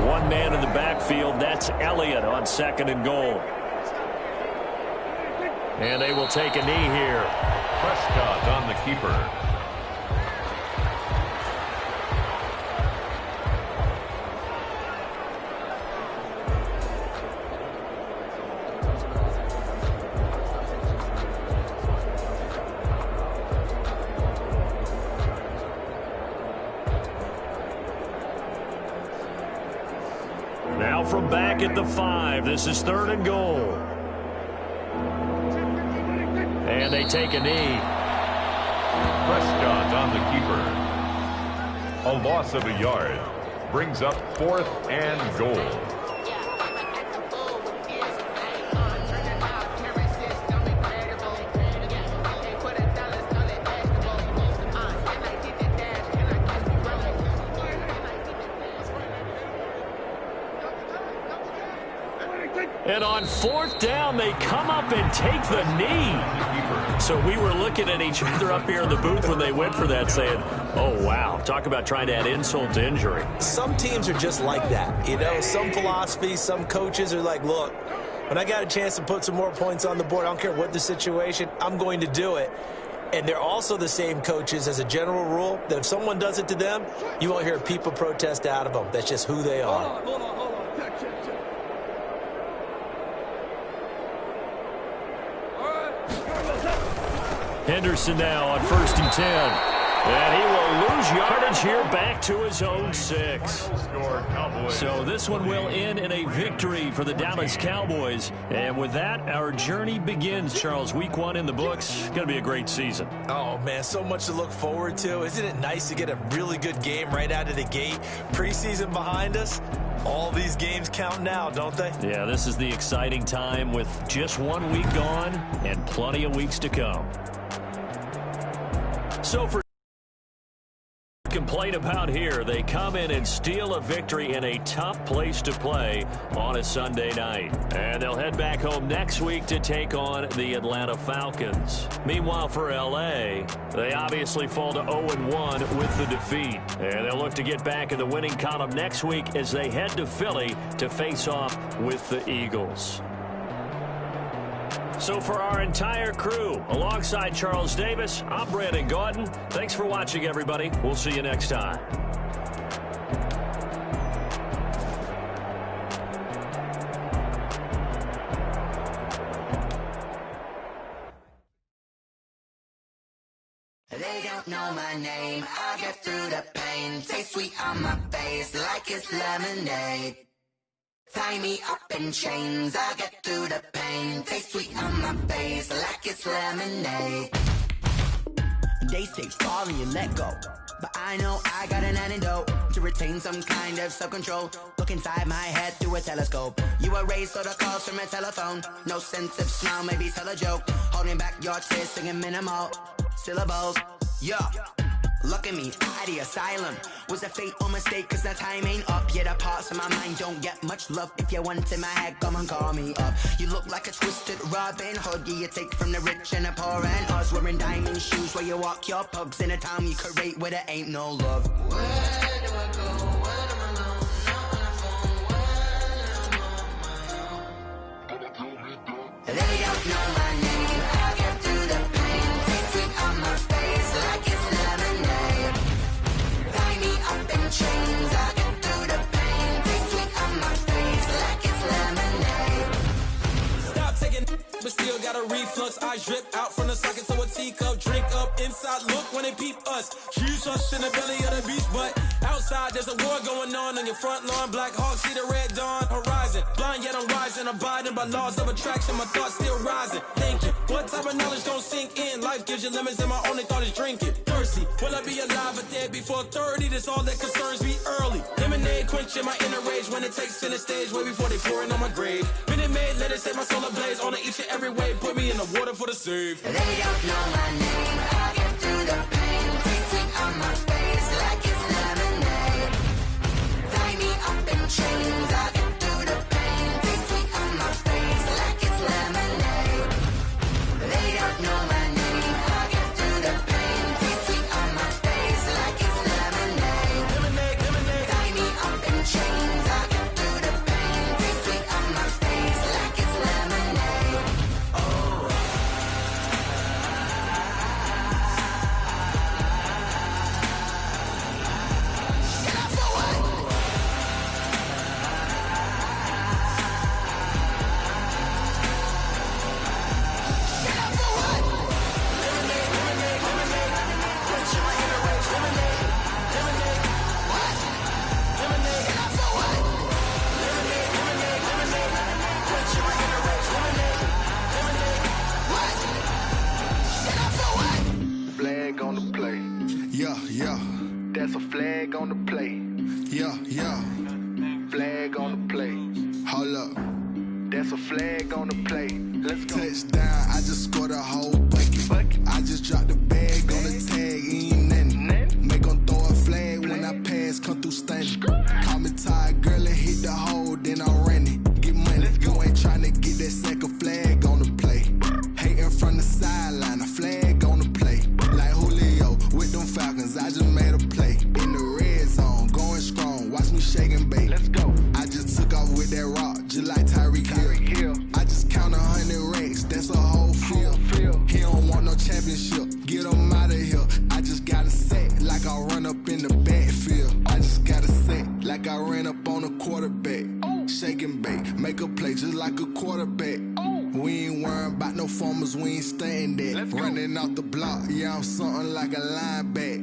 One man in the backfield. That's Elliott on 2nd and goal. And they will take a knee here. Prescott on the keeper. Now from back at the 5, this is 3rd and goal. And they take a knee. Prescott on the keeper. A loss of a yard. Brings up 4th and goal. And on 4th down, they come up and take the knee. So we were looking at each other up here in the booth when they went for that saying, oh, wow, talk about trying to add insult to injury. Some teams are just like that. You know, some philosophies, some coaches are like, look, when I got a chance to put some more points on the board, I don't care what the situation, I'm going to do it. And they're also the same coaches as a general rule that if someone does it to them, you won't hear people protest out of them. That's just who they are. Hold on. Henderson now on 1st and 10. And he will lose yardage here back to his own 6. So this one will end in a victory for the Dallas Cowboys. And with that, our journey begins, Charles. Week 1 in the books. Going to be a great season. Oh, man, so much to look forward to. Isn't it nice to get a really good game right out of the gate? Preseason behind us. All these games count now, don't they? Yeah, this is the exciting time with just 1 week gone and plenty of weeks to come. So for complain about here. They come in and steal a victory in a tough place to play on a Sunday night. And they'll head back home next week to take on the Atlanta Falcons. Meanwhile, for L.A., they obviously fall to 0-1 with the defeat. And they'll look to get back in the winning column next week as they head to Philly to face off with the Eagles. So for our entire crew, alongside Charles Davis, I'm Brandon Gaudin. Thanks for watching, everybody. We'll see you next time. They don't know my name. I get through the pain. Taste sweet on my face like it's lemonade. Tie me up in chains, I get through the pain. Taste sweet on my face like it's lemonade. They say fall and you let go, but I know I got an antidote to retain some kind of self-control. Look inside my head through a telescope. You erase all the calls from a telephone. No sense of smile, maybe tell a joke. Holding back your tears, singing minimal syllables. Yeah. Look at me, at the asylum. Was a fate or mistake, cause the time ain't up. Yet the parts of my mind don't get much love. If you want in my head, come and call me up. You look like a twisted Robin Hood. Yeah, you take from the rich and the poor and us. Wearing diamond shoes where you walk your pugs in a town you could rate where there ain't no love. Where do I go? Where am I alone? Not on the phone, when I'm on my own. They don't know my name. I get through the pain. Taste sweet on my face like it's lemonade. Tie me up in chains. I get through the pain. Taste sweet on my face like it's lemonade. Stop taking, but still got a reflux. I drip out from the socket to a teacup. Drink up inside, look when they peep us. Choose us in the belly of the beach, but outside there's a war going on your front lawn. Black Hawk, see the red dawn horizon. Blind yet I'm rising, abiding by laws of attraction. My thoughts still rising, thinking what type of knowledge don't sink in? Life gives you limits and my only thought is drinking. Thirsty, will I be alive or dead before 30? That's all that concerns me early. Lemonade quenching my inner rage when it takes center stage way before they pour it on my grave. Minute Maid, let it set my soul ablaze on each and every way. Put me in the water for the save. They don't know my name. I get through the pain. Taste sweet on my face like it's lemonade. Tie me up in chains. I get through the pain. Taste sweet on my face like it's lemonade. They don't know my name. I get through the pain. Taste sweet on my face like it's lemonade. Lemonade, lemonade. Tie me up in chains. I get through the pain. Taste sweet on my face like it's lemonade. Oh. Get up for what? Get up for what? Lemonade, lemonade, lemonade. Quenching my inner rage. Lemonade, lemonade. What? Lemonade, Get up for what? lemonade, lemonade, lemonade. Quenching my inner rage. Lemonade, lemonade. What? Get up for what? Flag on the play. Yeah, yeah, That's a flag on the play. yeah, yeah. Flag on the play. Hold up. That's a flag on the play. Let's go. Touchdown, I just scored a whole bucket. I just dropped the bag on the tag, ain't nothing. Make 'em throw a flag when I pass, come through stunning. Call me tired, girl, and hit the hole, then I run it. Get money, you ain't tryna get that second flag on the play. Hating from the sideline, a flag on the play. Like Julio with them Falcons, I just made a play. In the red zone, going strong, watch me shake and bake. Let's go. I just took off with that rock, just like Tyreek Hill. I just count 100 racks, that's a whole field. He don't want no championship, get him out of here. I just got a set, like I run up in the backfield. I just got a set, like I ran up on a quarterback. Shake and bake, make a play just like a quarterback. We ain't worrying about no formers, we ain't staying there. Running off the block, yeah, I'm something like a lineback.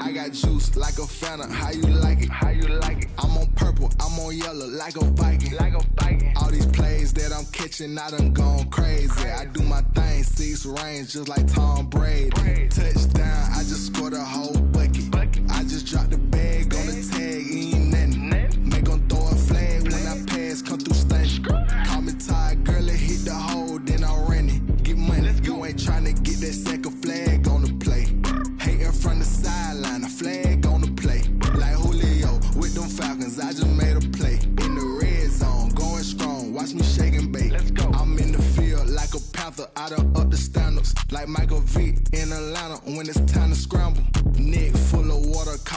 I got juice like a Fanta, how you like it? How you like it? I'm on purple, I'm on yellow, like a Viking. Like a Viking. All these plays that I'm catching, I done gone crazy. I do my thing, 6 range, just like Tom Brady. Touchdown, I just scored a whole bucket. I just dropped the bag on the tag, ain't nothing. Make 'em throw a flag when I pass, come through stunning. Call me tired, girl, and hit the hole, then I run it. Get money, you ain't tryna get that second flag on the play. Hating from the sideline, a flag on the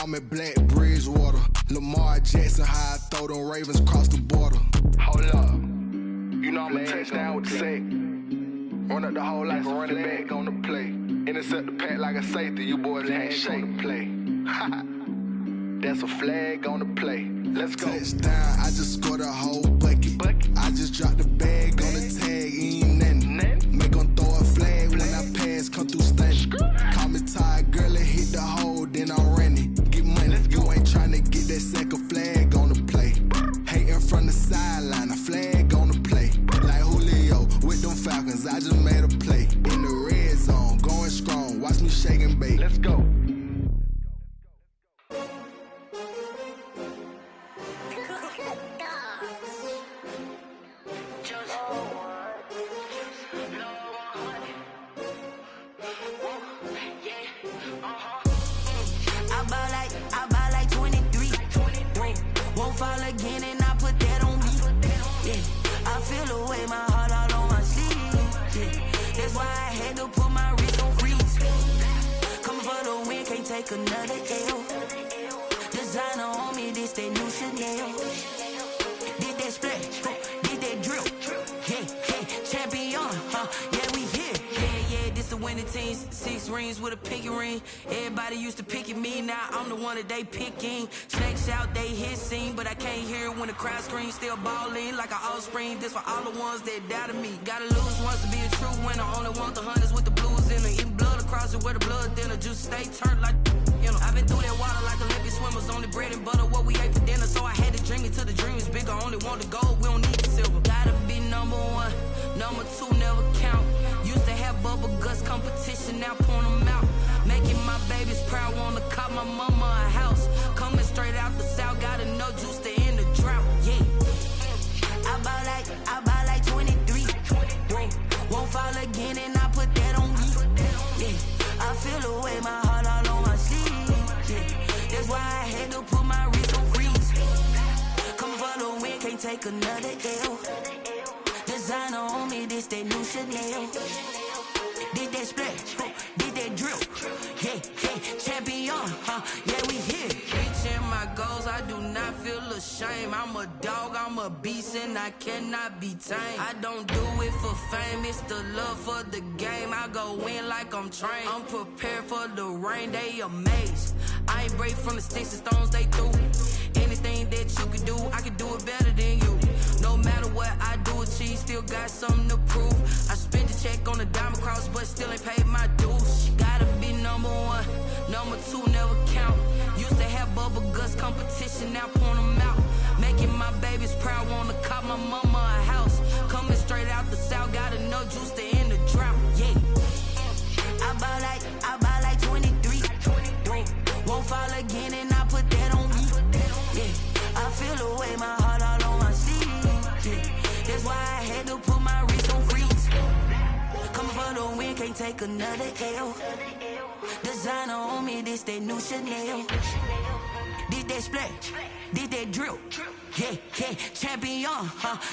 me Black Bridgewater. Lamar Jackson, how I throw them Ravens across the border. Hold up. You know I'm a touchdown with the sack. Run up the hole like a running back on the play. Intercept the pack like a safety. You boys ain't shake the play. That's a flag on the play. Let's go. Touchdown, I just scored a whole bucket. I just dropped the bag on the tag, ain't nothing. Make them throw a flag when I pass, come through stunning. Call me tired, girl, and hit the hole, then I'm running. Get money, you ain't tryna get that second flag on the play. Hating from the sideline, a flag on the play. Like Julio with them Falcons, I just made a play. In the red zone, going strong, watch me shake and bake. Let's go. Fall again and I put that on me. Yeah, I feel away, my heart all on my sleeve. Yeah, that's why I had to put my wrist on freeze. Coming for the win, can't take another L. Designer on me, this that new Chanel. Did that splash, did that drill. Yeah, champion, yeah, we here. Yeah, this the winning team. 6 rings with a pinky ring. Everybody used to pick at me, now I'm the one that they picking. Snakes out, they hit scene, but I can't hear it when the crowd screams. Still balling like an offspring. This for all the ones that doubted me. Gotta lose once to be a true winner. Only want the hunters with the blues in it. Eating blood across it where the blood thinner. Juice stay turned like, you know. I've been through that water like Olympic swimmers. Only bread and butter, what we ate for dinner. So I had to dream it till the dream is bigger. Only want the gold, we don't need the silver. Gotta be number 1, number 2 never count. Used to have bubble guts competition, now point them out. Making my babies proud, wanna cop my mama a house. Coming straight out the south, gotta know juice to end the drought. Yeah, I buy like 23. Won't fall again and I put that on me. Yeah, I feel away, my heart all on my sleeve. Yeah, that's why I had to put my wrist on freeze. Coming for the win, can't take another L. Designer on me, this that new Chanel. Did that splash, did that drill. Yeah, champion, yeah, we here. Reaching my goals, I do not feel ashamed. I'm a dog, I'm a beast, and I cannot be tamed. I don't do it for fame, it's the love for the game. I go in like I'm trained. I'm prepared for the rain, they amazed. I ain't break from the sticks and stones they threw. Anything that you can do, I can do it better than you. No matter what I do, achieve, still got something to prove. I spent the check on the diamond cross, but still ain't paid my dues. Gotta be number 1, number 2 never count. Used to have bubble guts competition, now point them out. Making my babies proud, wanna cop my mama a house. Coming straight out the south, gotta know juice to end the drought. Yeah, I buy like 23. Won't fall again and I put that on me. Yeah, I feel away, my heart all on my sleeve. Yeah, that's why I had to put my wrist on freeze. Coming for the win, can't take another L. Designer on me, this that new Chanel. Did that splash, did that drill. Yeah, champion,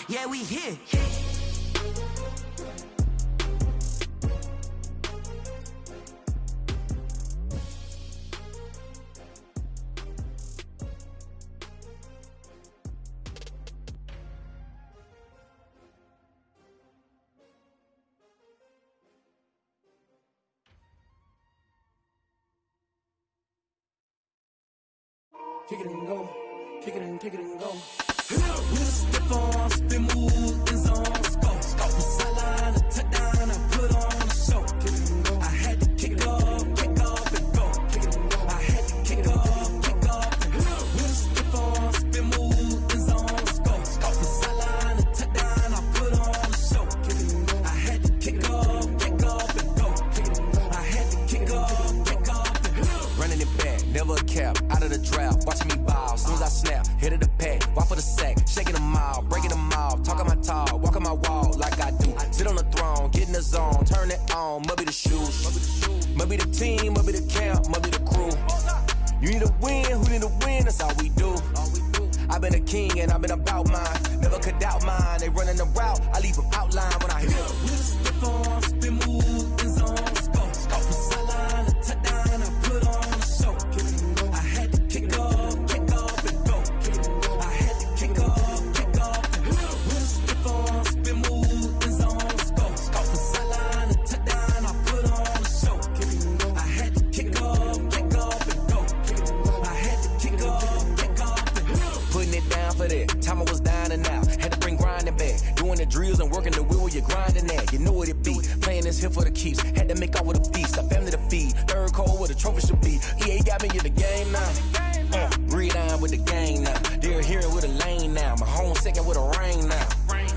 yeah, we here. Kick it and go, kick it and go. With a stiff on, spin move, in zone, scope. The sideline, a touchdown, I put on the show. Kick it and go. I had to kick off and go. Kick it and go. I had to kick off and go. With a stiff on, spin move, in zone, scope. The sideline, a touchdown, I put on the show. Kick it and go. I had to kick off and go. Kick it and go. I had to kick off and go. Running it back, never a cap, out of the drought, watching me ball. Soon as I snap, hit of the pack, walk for the sack, shaking them all, breaking them off, talking my talk, walking my wall like I do. Sit on the throne, get in the zone, turn it on, must be the shoes, must be the team, must be the camp, must be the crew. You need a win, who need a win, that's all we do. I've been a king and I've been about mine, never could doubt mine. They running the route, I leave them outline when I hit them. With a stiff on, spin move, in zone, scope. The sideline, a touchdown, I put on the show. I had to kick it down for that. Time I was down and out. Had to bring grinding back. Doing the drills and working the wheel where you're grinding at. You know what it be. Playing this here for the keeps. Had to make out with a feast. A family to feed. Third cold where the trophy should be. EA got me in the game now. Breathe down with the gang now. They're hearing with a lane now. My home second with a rain now.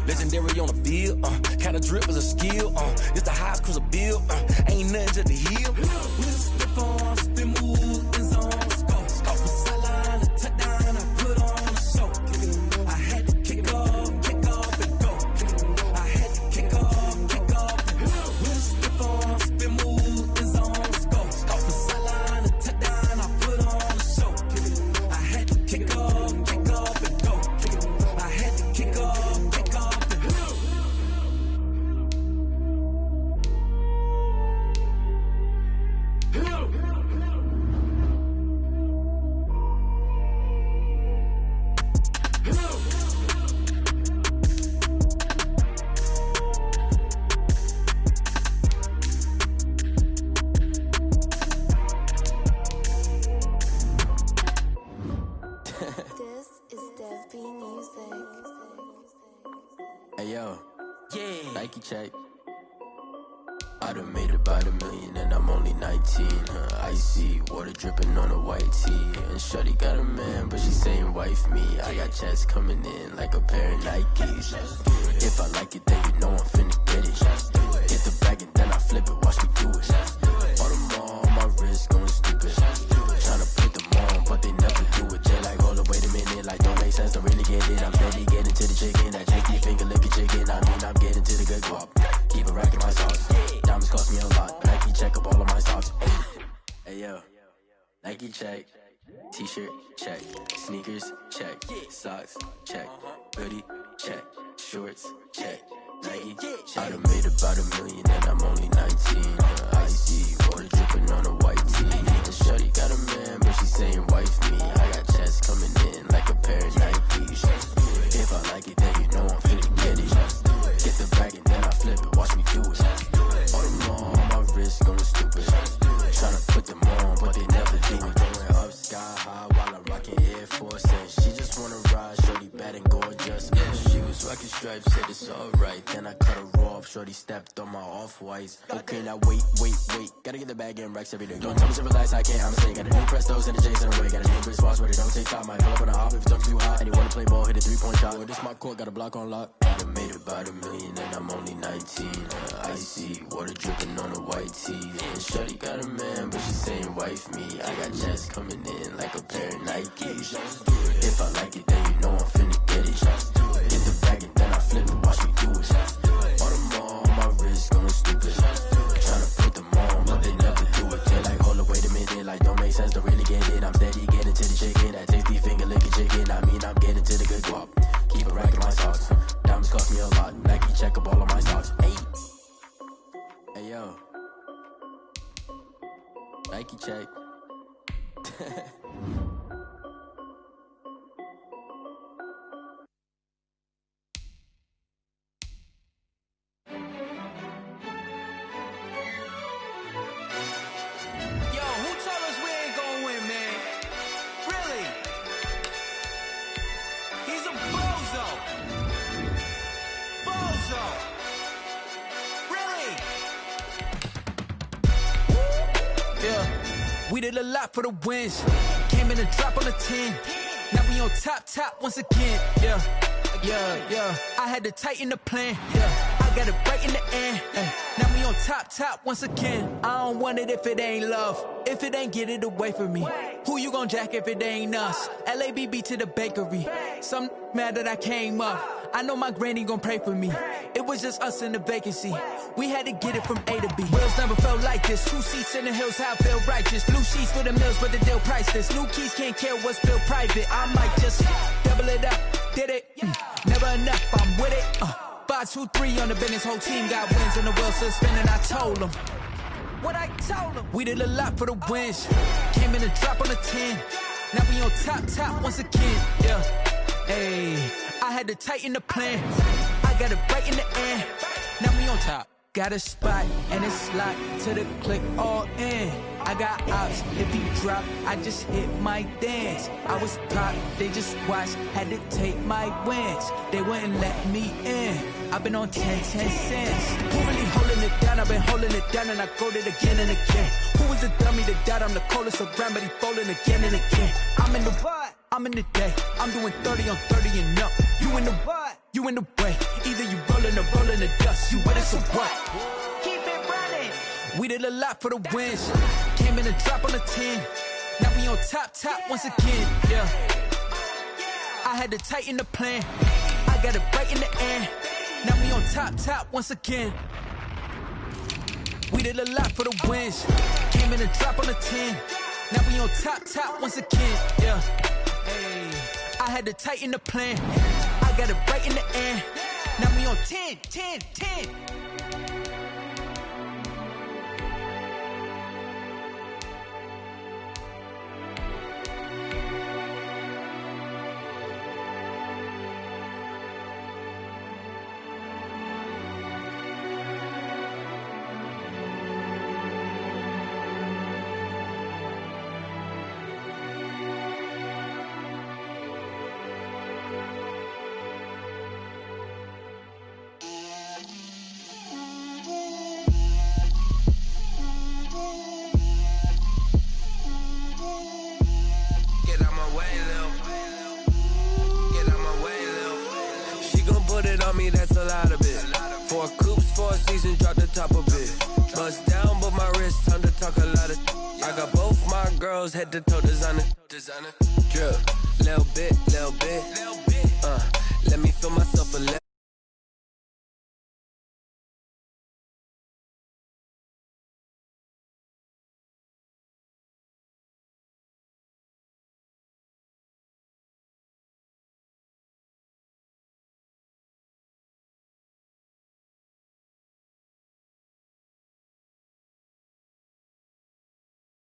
Legendary on the field. Kinda drip is a skill. It's the highest cruiser bill. Ain't nothing to the hill. With a stiff on, spin move, and zone. Scope the sideline, a touchdown, I put on a show. I had to kick off, and go. I had to kick off, and go. With a stiff on, spin move, and zone. Scope the sideline, a touchdown, I put on a show. I had to kick off, and go. I had to kick off, and go. Hey yo, yeah, Nike check. I done made about $1 million and I'm only 19. Icy water dripping on a white tee. And shorty got a man, but she saying wife me. I got checks coming in like a pair of Nikes. If I like it, then you know I'm finna get it. Get the bag and then I flip it, watch me do it. All them on my wrist going stupid. Tryna put them on, but they never do it. They like, hold up, wait a minute, like don't make sense, don't really get it. I'm steady getting to the chicken, that cheeky finger licking chicken. I mean, I'm getting to the good guap. Keep a rack in my sauce. Diamonds cost me a lot. Nike check up all of my stocks. Hey yo, Nike check. T-shirt check. Sneakers check. Socks check. Hoodie check. Shorts check. Nike check. I done made about $1 million and I'm only 19. Icy water dripping on a white tee. And shorty got a man, but she saying wife me. I got checks coming in like a pair of Nikes. If I like it, then you know I'm finna get it. Get the bag and then I flip it, watch me do it. All them on my wrist going stupid. Tryna put them on, but they never do it. Going up sky high while I'm rocking Air Force. And she just wanna ride, shorty bad and gorgeous. She was rocking stripes, said it's alright. Then I cut her off, shorty stepped on my off-whites. Okay, now wait. Gotta get the bag and racks every day. Don't tell me to relax, I can't, I'ma say. Got a new Prestos and a Jason away. Got a new Chris Foss where they don't take time. Might pull up on a hop if it's too hot. And he wanna play ball, hit a 3-point shot. Well, this my court, got a block on lock. I done made about $1 million and I'm only 19. Icy water dripping on a white tee. And shorty got a man, but she saying wife me. I got checks coming in like a pair of Nikes. If I like it, then you know I'm finna get it. Get the bag and then I flip it, watch me do it. All them on my wrist going stupid. Tryna put them on, but they never do it. They like, hold up, wait a minute, like don't make sense, don't really get it. I'm steady getting to the chicken, that tasty finger licking chicken. I mean, I'm getting to the good guap. Keep a rack in my socks. Diamonds cost me a lot. Nike check up all of my stocks. Hey yo, Nike check. We did a lot for the wins. Came in a drop on a 10. Now we on top once again. Yeah. I had to tighten the plan. Yeah, I got it right in the end. Now we on top once again. I don't want it if it ain't love. If it ain't, get it away from me. Who you gon' jack if it ain't us? LABB to the bakery. Some mad that I came up. I know my granny gon' pray for me. It was just us in the vacancy. We had to get it from A to B. Wheels never felt like this. 2 seats in the hills, how I feel righteous. Blue sheets for the mills, but the deal priceless. New keys can't care what's built private. I might just double it up. Did it? Never enough, I'm with it. 5, 2, 3 on the business. Whole team got wins and the wheels still spinning. I told them what I told them. We did a lot for the wins. Came in a drop on a 10. Now we on top once again. Yeah. Hey, I had to tighten the plan. I got it right in the end. Now we on top. Got a spot and it's locked to the click all in. I got ops, if he drop, I just hit my dance. I was pop, they just watched, had to take my wins. They wouldn't let me in. I've been on 10 cents. Who really holding it down? I've been holding it down and I go it again and again. Who was the dummy that died? I'm the coldest around, but he folding again and again. I'm in the what? I'm in the day. I'm doing 30 on 30 and up. You in the what? You in the way. Either you rolling or rolling the dust. You with us or what? Keep it running. We did a lot for the wins. Came in and drop on the 10. Now we on top once again. Yeah. I had to tighten the plan. I got it right in the air. Now we on top once again. We did a lot for the wins. Came in and drop on the 10. Now we on top once again. Yeah. Hey. I had to tighten the plan. I got it right in the air. Now we on 10. Me, that's a lot of it. 4 coops, 4 seasons, drop the top of it. Bust down, but my wrist, time to talk a lot of. I got both my girls head to toe designer. Drip, little bit. Let me feel myself a little